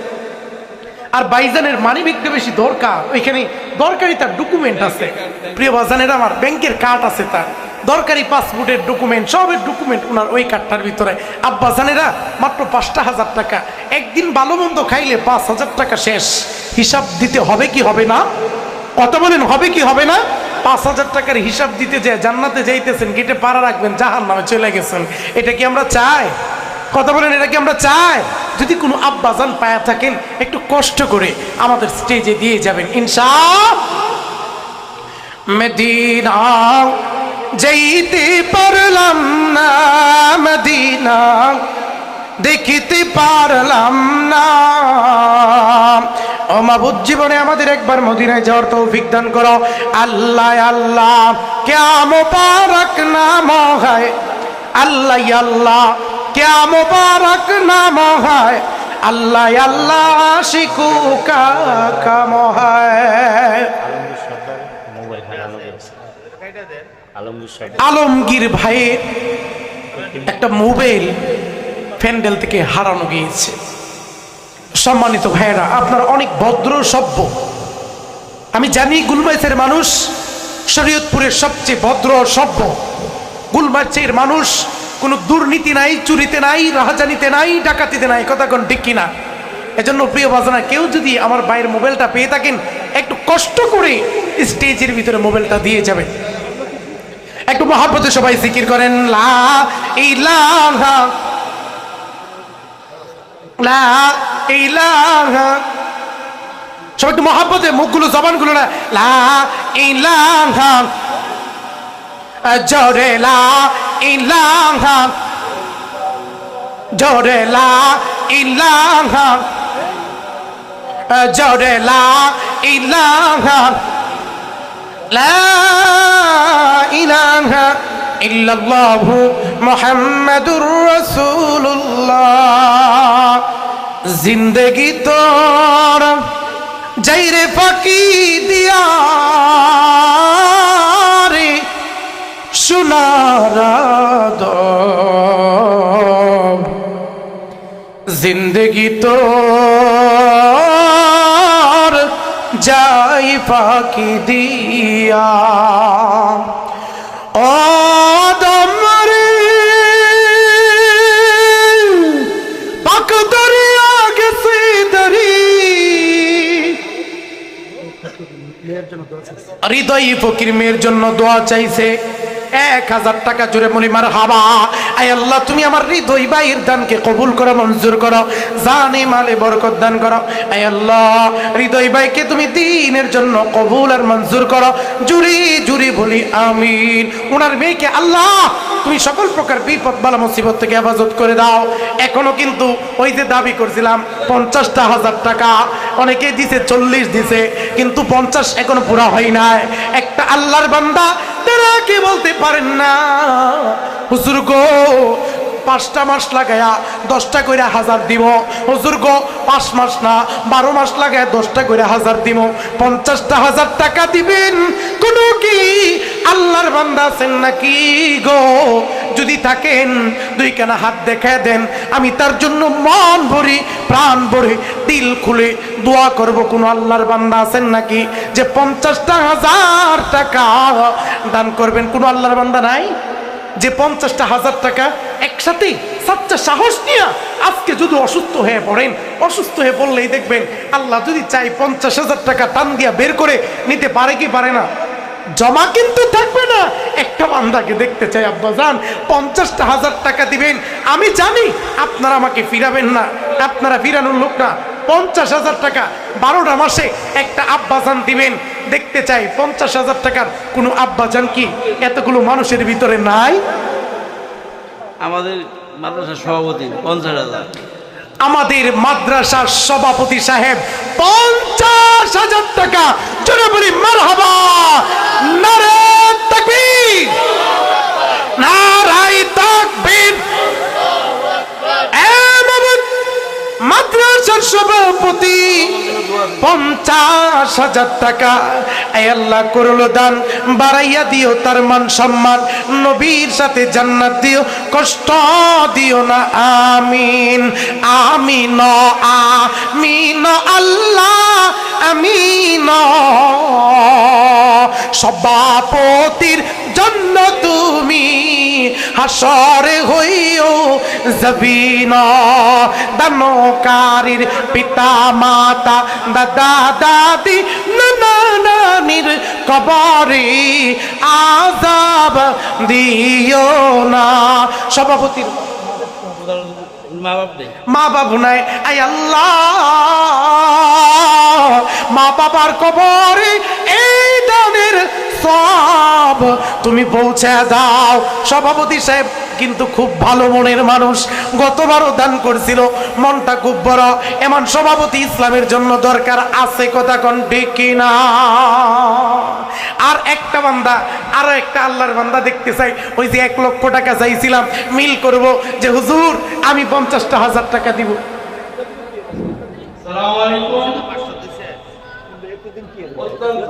আর বাইজানের মানি ব্যাগটা বেশি দরকার, ওইখানে দরকারি তার ডকুমেন্ট আছে। প্রিয় বাজানের আমার ব্যাংকের কার্ড আছে, তার দরকারি পাসপোর্টের ডকুমেন্ট, সবের ডকুমেন্ট ওনার ওই কার্ডটার ভিতরে। আব্বা জানেরা মাত্র 5,000 টাকা। একদিন ভালো মন্দ খাইলে 5,000 টাকা শেষ। হিসাব দিতে হবে কি হবে না? কত বলেন, হবে কি হবে না? 5,000 টাকার হিসাব দিতে যায় জান্নাতে যাইতেছেন, গেটে পাড়া রাখবেন, জাহান্নামে চলে গেছেন। এটা কি আমরা চাই? কথা বলেন, এটা কি আমরা চাই? যদি কোনো আব্বাজান পায়া থাকেন, একটু কষ্ট করে আমাদের স্টেজে দিয়ে যাবেন ইনশাআল্লাহ। মদিনা যাইতে পারলাম না, মদিনা দেখিতে পারলাম না। ও মাবুদ, জীবনে আমাদের একবার মদিনায় যাওয়ার তৌফিক দান করো। আল্লাহ আল্লাহ क्या मुबारक नाम है, अल्लाह अल्लाह क्या मुबारक नाम है, अल्लाह अल्लाह आशिकू का काम है। আলমগীর ভাইয়ের একটা মোবাইল প্যান্ডেল থেকে হারানো গিয়েছে। সম্মানিত ভাইয়েরা, আপনারা অনেক ভদ্র সভ্য। আমি জানি গুলমাইসের মানুষ শরীয়তপুরের সবচেয়ে ভদ্র সভ্য। গুলমাইসের মানুষ কোনো দুর্নীতি নাই, চুরিতে নাই, রাহাজানিতে নাই, ডাকাতিতে নাই। কথা কোন ঠিক কিনা? এজন্য প্রিয় বাজানা, কেউ যদি আমার ভাইয়ের মোবাইলটা পেয়ে থাকেন, একটু কষ্ট করে স্টেজের ভিতরে মোবাইলটা দিয়ে যাবেন। একটু মহব্বতে সবাই জিকির করেন, লা ইলাহা লা ইলাহা। সবাই একটু মহব্বতে, মুখগুলো জবানগুলো না, লা ইলাহা জোরে, লা ইলাহা জোরে, লা ইলাহা জোরে, লা ইলাহা লা ইলাহা ইল্লাল্লাহু মুহাম্মাদুর রাসূলুল্লাহ। জিন্দেগি তোর যাইরে ফাঁকি দিয়া রে সোনার আদম, জিন্দেগি তোর যাই ফাঁকি দিয়া। ও দমরে পাক দরিয়া গেছে দরি, হৃদয় ফকির মেয়ের জন্য দোয়া চাইছে। 1000 টাকা জুড়ে বলি মারহাবা। আয় আল্লাহ, তুমি আমার হৃদয় ভাইয়ের দানকে কবুল করো, মঞ্জুর করো, জানে মালে বরকত দান করো। আয় আল্লাহ, হৃদয় ভাইকে তুমি দ্বীনের জন্য কবুল আর মঞ্জুর করো। জুড়ে জুড়ে বলি আমিন। ওনার মেয়েকে আল্লাহ তুমি সকল প্রকার বিপদ বালা মুসিবত থেকে হেফাজত করে দাও। এখনো কিন্তু ওই যে দাবি করছিলাম 50,000 টাকা, অনেকে দিছে, 40 দিছে, কিন্তু 50 এখনো পুরা হয় নাই। একটা আল্লাহর বান্দা তারা কে বলতে পারেন না, হুজুর গো 5টা মাস লাগায়া 10টা করে 1000 দিব। হুজুর গো 5 মাস না 12 মাস লাগায়া 10টা করে 1000 দিব। 50,000 টাকা দিবেন কোন কি আল্লাহর বান্দা আছেন নাকি গো? যদি থাকেন 2 কানা হাত দেখায় দেন, আমি তার জন্য মন ভরে প্রাণ ভরে দিল খুলে দোয়া করব। কোন আল্লাহর বান্দা আছেন নাকি যে 50,000 টাকা দান করবেন? কোন আল্লাহর বান্দা নাই যে 50,000 টাকা একসাথে সচ্চা সাহস নিয়ে আজকে যদি অসুস্থ হয়ে পড়েন, অসুস্থ হয়ে পড়লেই দেখবেন আল্লাহ যদি চাই 50,000 টাকা টান দিয়া বের করে নিতে পারে কি পারে না? জমা কিন্তু থাকবে না। একটা বান্দাকে দেখতে চাই আব্বাজান 50,000 টাকা দিবেন। আমি জানি আপনারা আমাকে ফিরাবেন না, আপনারা ফিরানোর লোক না। 50,000 টাকা 12টা মাসে একটা আব্বাজান দিবেন। দেখতে চাই 50,000 টাকার কোনো আব্বাজান কি এতগুলো মানুষের ভিতরে নাই? আমাদের মাদ্রাসার সভাপতি 50,000, আমাদের মাদ্রাসার সভাপতি সাহেব 50,000 টাকা। জোরে বলি মারহাবা, নারে তাকবীর, নারায়ে তাকবীর। মাদ্রাসার সভাপতি 50,000 টাকা। আয় আল্লাহ, করলো দান বাড়াইয়া দিও তার মান সম্মান, নবীর সাথে জান্নাত দিও, কষ্ট দিও না। আমিন আমিন আমিন আল্লাহ আমিন। সভাপতির জন্য তুমি হাসরে হইও জবিনা। দানকারীর পিতা মাতা দাদা দাদি নানা নানির কবরে আযাব দিও না। সভাপতির মা বাবু নাই, আয় আল্লাহ মা বাবার কবরে এই দানের সব তুমি পৌঁছে দাও। সভাপতি সাহেব কিন্তু খুব ভালো মনের মানুষ, গতবারও দান করছিল, মনটা খুব বড়। এমন সভাপতি ইসলামের জন্য দরকার আছে, কথা কোন ঠিক কিনা? আর একটা বান্দা, আরো একটা আল্লাহর বান্দা দেখতে চাই। ওই যে 1 লক্ষ টাকা চাইছিলাম, মিল করব যে হুজুর আমি 50,000 টাকা দিব। অত্যন্ত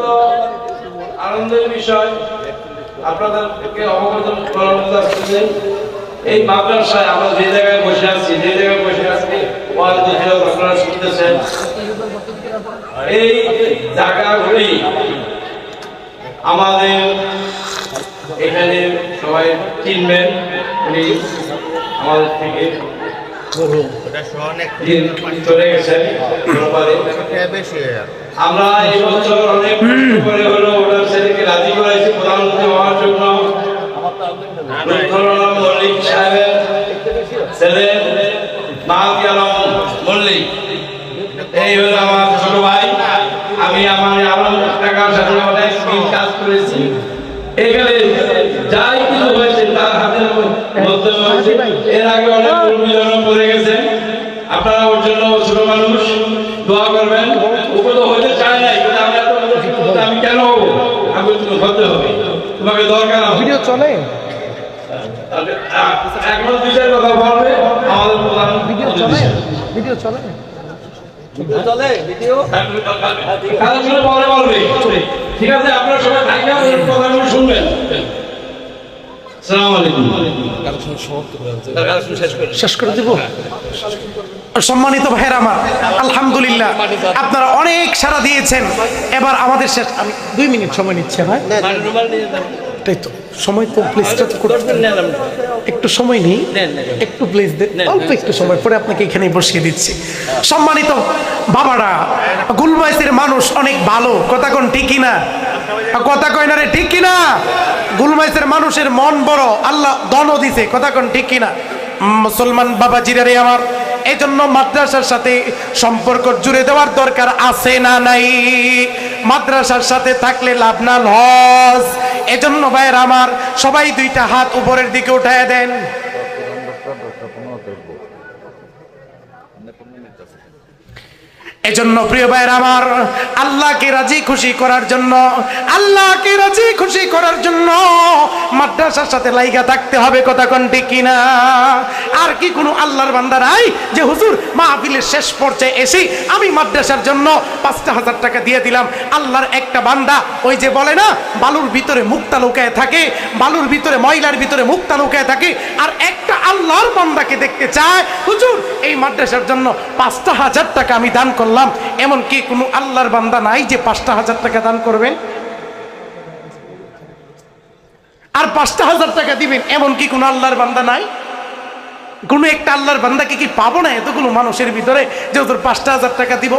আনন্দের বিষয় আপনাদেরকে অবগত করানো যাচ্ছে। এই মাদ্রাসায় আমরা যে জায়গায় বসে আছি, আপনারা শুনতেছেন, এই জায়গাগুলি আমাদের এখানে সবাই চিনবেন। উনি আমাদের থেকে চলে গেছেন। আমরা এই বছর অনেক কষ্ট করে হলো ওনার ছেলেকে রাজি করাইছি প্রধানমন্ত্রী হওয়ার জন্য। মল্লিক সাহেবের ছেলে মাহদি আলম মল্লিক, এই হলো আমার ছোট ভাই। আমি আমার আলম টাকার সাথে অনেক কাজ করেছি। এখানে যাই কিছু হয়েছে তার হাতের মধ্যে হয়েছে। এর আগে অনেক কর্মীজন পড়ে গেছেন। আপনারা ওর জন্য ছোট মানুষ দোয়া করবেন। ওকে তো হইতে চায় নাই, কিন্তু আমি কেন হবো? আমি হতে হবে, তোমাকে দরকার। ভিডিও চলে এখন 2-4 কথা বলবে আমাদের প্রধান। ভিডিও চলে পরে বলবে, ঠিক আছে? আপনারা সবাই থাকবেন, কথাগুলো শুনবেন। আসসালামু আলাইকুম। শেষ করে দিব। সম্মানিত ভাইয়ের আমার, আলহামদুলিল্লাহ আপনারা অনেক সাড়া দিয়েছেন। এবার আমাদের শেষ, আমি 2 মিনিট সময় নিচ্ছে ভাই। এটাই তো সময়, তো প্লিজটা তো একটু সময় নেই, একটু প্লিজ দেন, অল্প একটু সময় পরে আপনাকে এখানে বসিয়ে দিচ্ছি। সম্মানিত বাবারা, গুলমাইসের মানুষ অনেক ভালো, কথা কোন ঠিক কিনা? কথা কয় না রে, ঠিক কিনা? গুলমাইসের মানুষের মন বড়, আল্লাহ দনও দিছে, কথা কোন ঠিক কিনা? মুসলমান বাবাজিরা রে আমার, এই জন্য মাদ্রাসার সাথে সম্পর্ক জুড়ে দেওয়ার দরকার আছে না নাই? মাদ্রাসার সাথে থাকলে লাভ না লস। এজন্য ভাইয়ের আমার, সবাই 2টা হাত উপরের দিকে উঠায় দেন। এজন্য প্রিয় ভাইয়ের আমার, আল্লাহকে রাজি খুশি করার জন্য, আল্লাহকে রাজি খুশি করার জন্য মাদ্রাসার সাথে লাইগা থাকতে হবে, কথা কোন ঠিক কিনা? আর কি কোনো আল্লাহর বান্দা নাই যে হুজুর মাহফিলের শেষ পর্যায়ে এসে আমি মাদ্রাসার জন্য 5,000 টাকা দিয়ে দিলাম? আল্লাহর একটা বান্দা, ওই যে বলে না, বালুর ভিতরে মুক্তা লুকায় থাকে, বালুর ভিতরে, ময়লার ভিতরে মুক্তা লুকায় থাকে। আর একটা আল্লাহর বান্দাকে দেখতে চায়, হুজুর এই মাদ্রাসার জন্য 5,000 টাকা আমি দান করলাম। এমন কি কোনো আল্লাহর বান্দা নাই যে 5,000 টাকা দান করবেন আর 5,000 টাকা দিবেন? এমন কি কোনো আল্লাহর বান্দা নাই? কোনো একটা আল্লাহর বান্দাকে কি পাবো না এতগুলো মানুষের ভিতরে যে ওদের 5,000 টাকা দিব?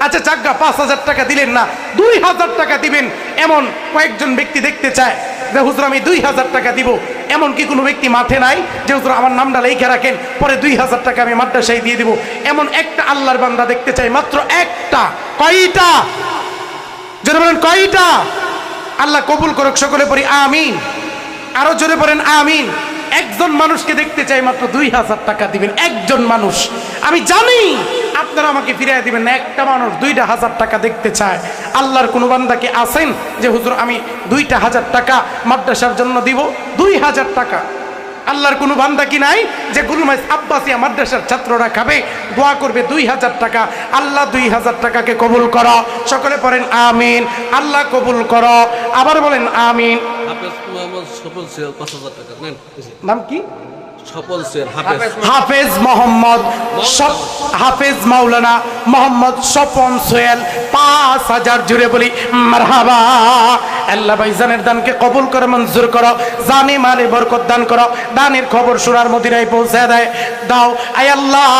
আচ্ছা চাগা 5,000 টাকা দিলেন না, 2,000 টাকা দিবেন, এমন কয়েকজন ব্যক্তি দেখতে চায় যে হুজুর আমি 2,000 টাকা দিব। এমন কি কোনো ব্যক্তি মাঠে নাই যে হুজুর আমার নামটা লিখে রাখেন, পরে 2,000 টাকা আমি মাদ্রাসায় দিয়ে দিব? এমন একটা আল্লাহর বান্দা দেখতে চাই, মাত্র একটা। কয়টা? জোরে বলেন কয়টা? আল্লাহ কবুল করুক, সকলে পড়ি আমিন। আরো জোরে পড়েন আমিন। একজন মানুষকে দেখতে চাই, মাত্র 2,000 টাকা দিবেন। একজন মানুষ, আমি জানি আপনারা আমাকে ফিরিয়ে দিবেন না। একটা মানুষ 2,000 টাকা দেখতে চায়। আল্লাহর কোন বান্দাকে আছেন যে হুজুর আমি 2,000 টাকা মাদ্রাসার জন্য দিব? 2,000 টাকা আল্লাহর কোন বান্দা কি নাই যে গুলমাইস আব্বাসিয়া মাদ্রাসার ছাত্ররা খাবে, দোয়া করবে 2,000 টাকা? আল্লাহ 2,000 টাকাকে কবুল করো, সকলে পড়েন আমিন। আল্লাহ কবুল করো, আবার বলেন আমিন। নাম কি? হাফেজ মোহাম্মদ, হাফেজ মাওলানা মোহাম্মদ স্বপন সোহেল, 5,000 জুড়ে বলি মারহাবা। আল্লাহ ভাইজানের দানকে কবুল করে মঞ্জুর করো, জানে মালে বরকত দান করো, দানের খবর সুরার মদিনায় পৌঁছে দাও। আয় আল্লাহ,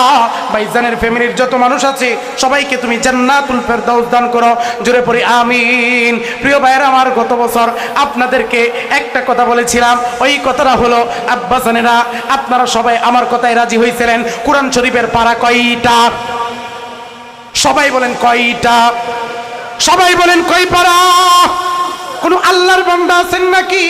ভাইজানের ফ্যামিলির যত মানুষ আছে সবাইকে তুমি জান্নাতুল ফেরদাউস দান করো, জুড়ে পড়ি আমিন। প্রিয় ভাইয়েরা আমার, গত বছর আপনাদেরকে একটা কথা বলেছিলাম, ওই কথাটা হলো আব্বাসানেরা আপনারা সবাই আমার কথায় রাজি হয়েছিলেন। কোরআন শরীফের পারা কয়টা? সবাই বলেন কয়টা? সবাই বলেন কয় পারা? কোন আল্লাহর বান্দা আছেন নাকি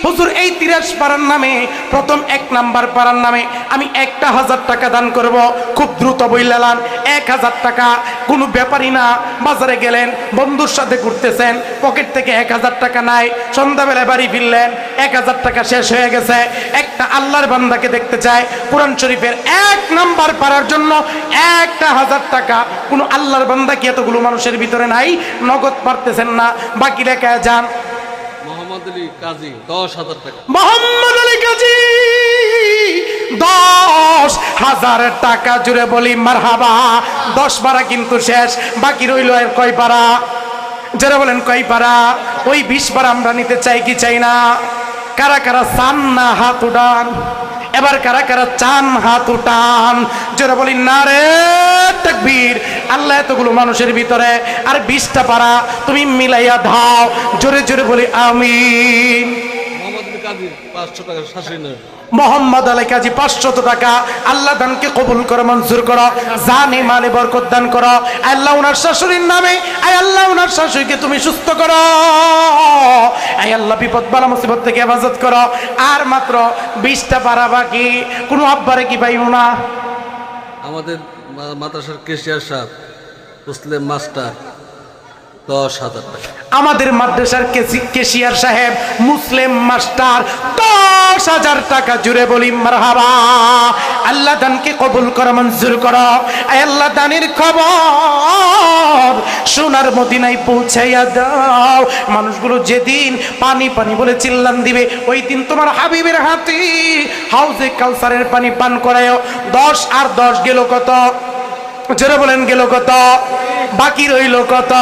হুজুর এই 30 পাড়ার নামে প্রথম 1 নাম্বার পাড়ার নামে আমি 1000 টাকা দান করব। খুব দ্রুত বইলালাম 1000 টাকা কোনো ব্যাপারই না। বাজারে গেলেন, বন্ধুর সাথে ঘুরতেছেন, পকেট থেকে 1000 টাকা নাই, সন্ধ্যাবেলায় বাড়ি ফিরলেন, 1000 টাকা শেষ হয়ে গেছে। একটা আল্লাহর বান্দাকে দেখতে চায় কোরআন শরীফের 1 নাম্বার পাড়ার জন্য 1000 টাকা। কোনো আল্লাহর বান্দা কি এতগুলো মানুষের ভিতরে নাই? নগদ পারতেছেন না, বাকি লেখা যান। মোহাম্মদ আলী কাজী 10,000 টাকা। মোহাম্মদ আলী কাজী 10,000 টাকা, জুড়ে বলি মারহাবা। 10 পারা কিন্তু শেষ, বাকি রইল আর কয় পারা? যারা বলেন কয় পারা? ওই 20 পারা আমরা নিতে চাই কি চাই না? কারা কারা চান না হাত উঠান। এবার কারা কারা চান হাত উঠান। যারা বলি না রে তাকবীর। আল্লাহ এতগুলো মানুষের ভিতরে আর 20টা পারা তুমি মিলাইয়া দাও, জোরে জোরে বলি আমিন। মোহাম্মদ আলী কাজী 500 টাকা শাশুড়ি নেই। মোহাম্মদ আলী কাজী 500 টাকা। আল্লাহ দানকে কবুল করো, মঞ্জুর করো, জানে মালে বরকত দান করো। আল্লাহ ওনার শাশুড়ির নামে, আয় আল্লাহ ওনার শাশুড়িকে তুমি সুস্থ করো। আয় আল্লাহ বিপদ বালা মুসিবত থেকে হেফাজত করো। আর মাত্র 20টা পারা বাকি। কোনো আব্বারে কি পাইব না? আমাদের মাদ্রাসার কেশিয়ার সাহেব মুসলিম মাস্টার 10,000 টাকা। আমাদের মাদ্রাসার কেশিয়ার সাহেব মুসলিম মাস্টার 10,000 টাকা, জুড়ে বলি মারহাবা। আল্লাহ দানকে কবুল করো, মঞ্জুর করো। আল্লাহ দানের খবর সোনার মদিনায় পৌঁছাইয়া দাও। মানুষগুলো যেদিন পানি পানি বলে চিল্লান দিবে, ওই দিন তোমার হাবিবের হাতে হাউজে কাউসারের পানি পান করায়ও। 10 আর 10 গেল কত? জোরে বলেন গেল কত? বাকি রইল কত?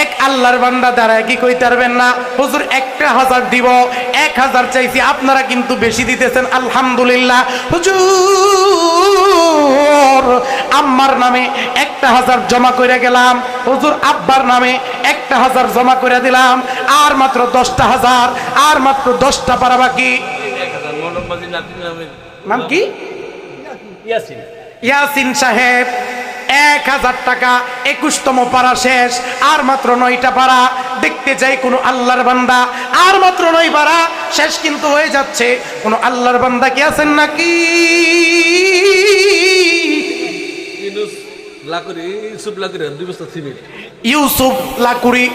এক আল্লাহর বান্দা দাঁড়ায় কি কইতে পারবেন না হুজুর 1000 দিব? 1000 চাইছি, আপনারা কিন্তু বেশি দিতেছেন, আলহামদুলিল্লাহ। হুজুর আম্মার নামে 1000 জমা করে গেলাম, হুজুর আব্বার নামে 1000 জমা করে দিলাম। আর মাত্র 10টা হাজার, আর মাত্র 10টা পারা বাকি। 1000 মনোবাজি নাতির নামে নাম কি? ইয়াসিন। ইয়াসিন সাহেব 1000 টাকা। 21তম পারা শেষ, আর মাত্র 9টা পারা। দেখতে চাই কোন আল্লাহর বান্দা। আর মাত্র 9 পারা শেষ কিন্তু হয়ে যাচ্ছে। কোন আল্লাহর বান্দা কি আছেন নাকি? ইউনুস লাকুরি, ইউসুফ লাকুরি 2 বস্তা সিমেন্ট। ইউসুফ লাকুরি।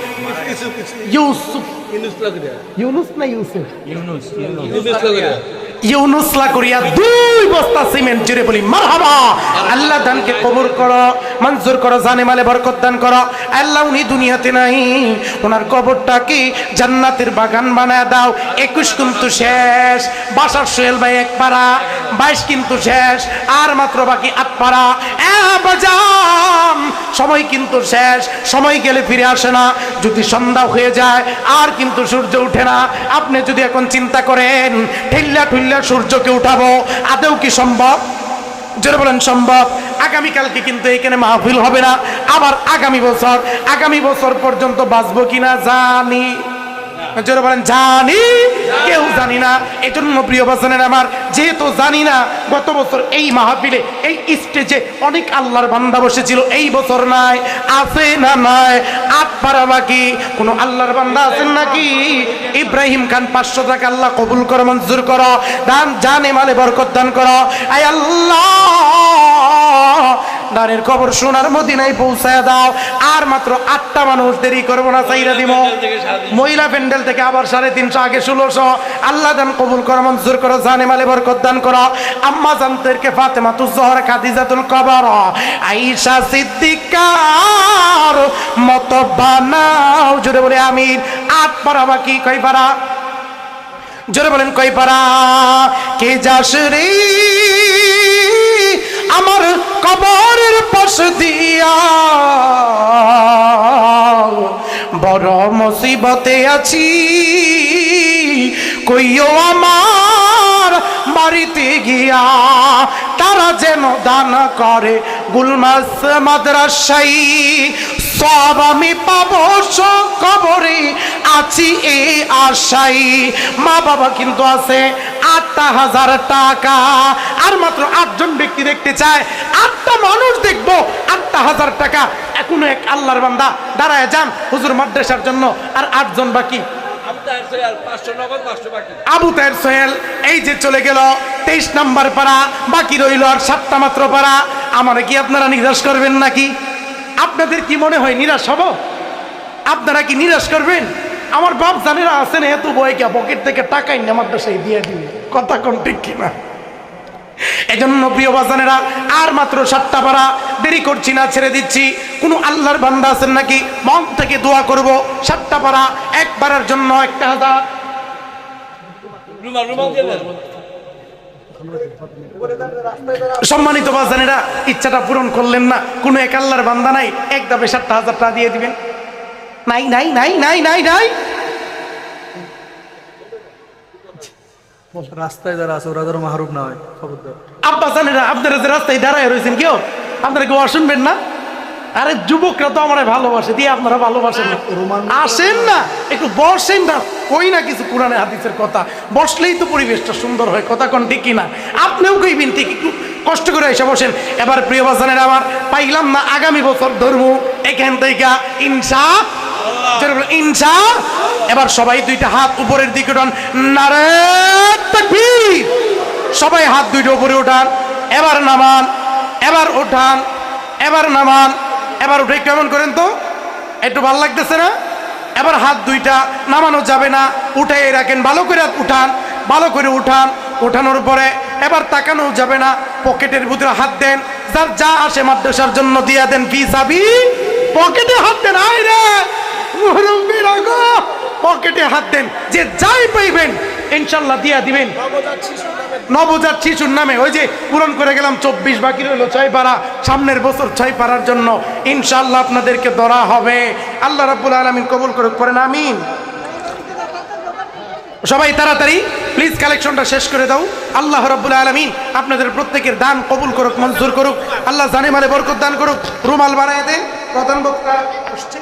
ইউসুফ ইউনুস লাকুরি, ইউনুস না ইউসুফ? ইউনুস লাকুরি। ইউনুস লাকুরিয়া 2 বস্তা সিমেন্ট, জুড়ে বলি মারহাবা। আল্লাহ দানকে কবুল করো, মঞ্জুর করো, জানে মালে বরকত দান করো। আল্লাহ উনি দুনিয়াতে নাই, ওনার কবরটাকে জান্নাতের বাগান বানায় দাও। 21 কিন্তু শেষ। বাসার সোহেল ভাই 1 পারা, 22 কিন্তু শেষ। আর মাত্র বাকি 8 পারা। বাজান সময় কিন্তু শেষ, সময় গেলে ফিরে আসে না। যদি সন্ধ্যা হয়ে যায় আর কিন্তু সূর্য উঠে না। আপনি যদি এখন চিন্তা করেন ঠেল্লা ঠুল্লা সূর্যকে উঠাবো, আদৌ কি সম্ভব? জোরে বলেন সম্ভব? আগামীকালকে কিন্তু এখানে মাহফিল হবে না। আবার আগামী বছর পর্যন্ত বাঁচবো কিনা জানি। জোরে বলেন জানি? কেউ জানি না। এজন্য প্রিয় বাসনের আমার, যেহেতু জানি না, গত বছর এই মাহফিলে এই স্টেজে অনেক আল্লাহর বান্দা বসেছিল, এই বছর নাই। আছে না নাই? 8 পারা বাকি। কোন আল্লাহর বান্দা আছেন নাকি? ইব্রাহিম খান 500 টাকা। আল্লাহ কবুল করো, মঞ্জুর করো, দান জানে মালে বরকত দান করো। আয় আল্লাহ দানের খবর সোনার মদিনায় পৌঁছায় দাও। আর মাত্র 8টা মানুষ, দেরি করবো না, চাইরা দিব। মহিলা প্যান্ডেল থেকে আবার 350, আগে 1600। আল্লাহ দান কবুল করো, মঞ্জুর করো, জানে মালে বরকত দান করো। আম্মা জানতেরকে ফাতেমাতুজ জোহরা, খাদিজাতুল কুবরা, আয়েশা সিদ্দিকার মতো বানাও। জোরে বলে আমিন। 8 পারা বাকি। কয় পারা? জোরে বলেন কয় পারা? কে যাস রে আমার কবরের পাশ দিয়া, বড় মুসিবতে আছি, কইও আমার বাড়িতে গিয়া। তারা যেন দান করে গুলমাস মাদ্রাসাই, সব আমি পাবো কবরে আছি এই আশাই। মা বাবা কিন্তু আছে 8,000 টাকা। আর মাত্র 8 জন ব্যক্তি দেখতে চায়। 8টা মানুষ দেখবো, 8,000 টাকা। এখনো এক আল্লাহর বান্দা দাঁড়ায় যান হুজুর মাদ্রাসার জন্য। আর 8 জন বাকি। আবু তাহের সোহেল এই যে চলে গেল 23 নাম্বার পাড়া, বাকি রইল আর 7টা মাত্র পাড়া। আমারে কি আপনারা নিরাশ করবেন নাকি? আপনাদের কি মনে হয় নিরাশ হব? আপনারা কি নিরাশ করবেন? আমার বাপ জানেরা আছেন এত বয়কে পকেট থেকে টাকাই না মাদ্রাসায় দিয়ে দিবে, কথা কোন ঠিক কিনা? এজন্য প্রিয় বাজানেরা আর মাত্র 7টা পারা, দেরি করছি না, ছেড়ে দিচ্ছি। কোন আল্লাহর বান্দা আছেন নাকি মন থেকে দোয়া করব 7টা পারা একবারের জন্য 1000? সম্মানিত বাজানেরা, ইচ্ছাটা পূরণ করলেন না, কোন এক আল্লাহর বান্দা নাই এক দাবে 7,000 টাকা দিয়ে দিবেন? নাই নাই নাই নাই নাই নাই। রাস্তায় যারা আছে ওরা যেন মাহরুম না হয়, খবরদার। আব্বা জানেরা, আপনারা যে রাস্তায় দাঁড়ায় রয়েছেন কেউ আপনারা কেউ শুনবেন না? আরে যুবকরা তো আমার ভালোবাসে দিয়ে আপনারা ভালোবাসেন না, আসেন না, একটু বসেন না, কই না কিছু কোরআনে হাদিসের কথা, বসলেই তো পরিবেশটা সুন্দর হয়, কথা কোন ঠিক কিনা? আপনিও কইবেন ঠিক, একটু কষ্ট করে এসে বসেন। এবার প্রিয় বাজানের আমার পাইলাম না, আগামী বছর ধর্ম এখান থেকে ইনশা। এবার সবাই 2টা হাত উপরের দিকে উঠান, নারে তাকবীর। সবাই হাত 2টা উপরে উঠান, এবার নামান, এবার উঠান, এবার নামান, এবার উঠে কেমন করেন তো, একটু ভালো লাগতেছে না? এবার হাত 2টা নামানো যাবে না, উঠাই রাখেন, ভালো করে উঠান, ভালো করে উঠান। উঠানোর পরে এবার তাকানো যাবে না, পকেটের ভিতরে হাত দেন, যার যা আসে মাদ্রাসার জন্য দিয়া দেন, ফিসাবি পকেটে হাত দেন। আয় রে মুরব্বিরা গো, পকেটে হাত দেন, যে যাই পাইবেন ইনশাল্লাহ দিয়া দিবেন নবজাত শিশুর নামে। ওই যে পূরণ করে গেলাম 24, বাকি রইল 6 পারা, সামনের বছর 6 পারার জন্য ইনশাল্লাহ আপনাদেরকে ধরা হবে। আল্লাহ রাব্বুল আলামিন কবুল করুক, করেন আমিন। সবাই তাড়াতাড়ি প্লিজ কালেকশনটা শেষ করে দাও। আল্লাহ রাব্বুল আলামিন আপনাদের প্রত্যেকের দান কবুল করুক, মঞ্জুর করুক। আল্লাহ জানে মালে বরকত দান করুক। রুমাল বানায় দেন, প্রধান বক্তা আসছে।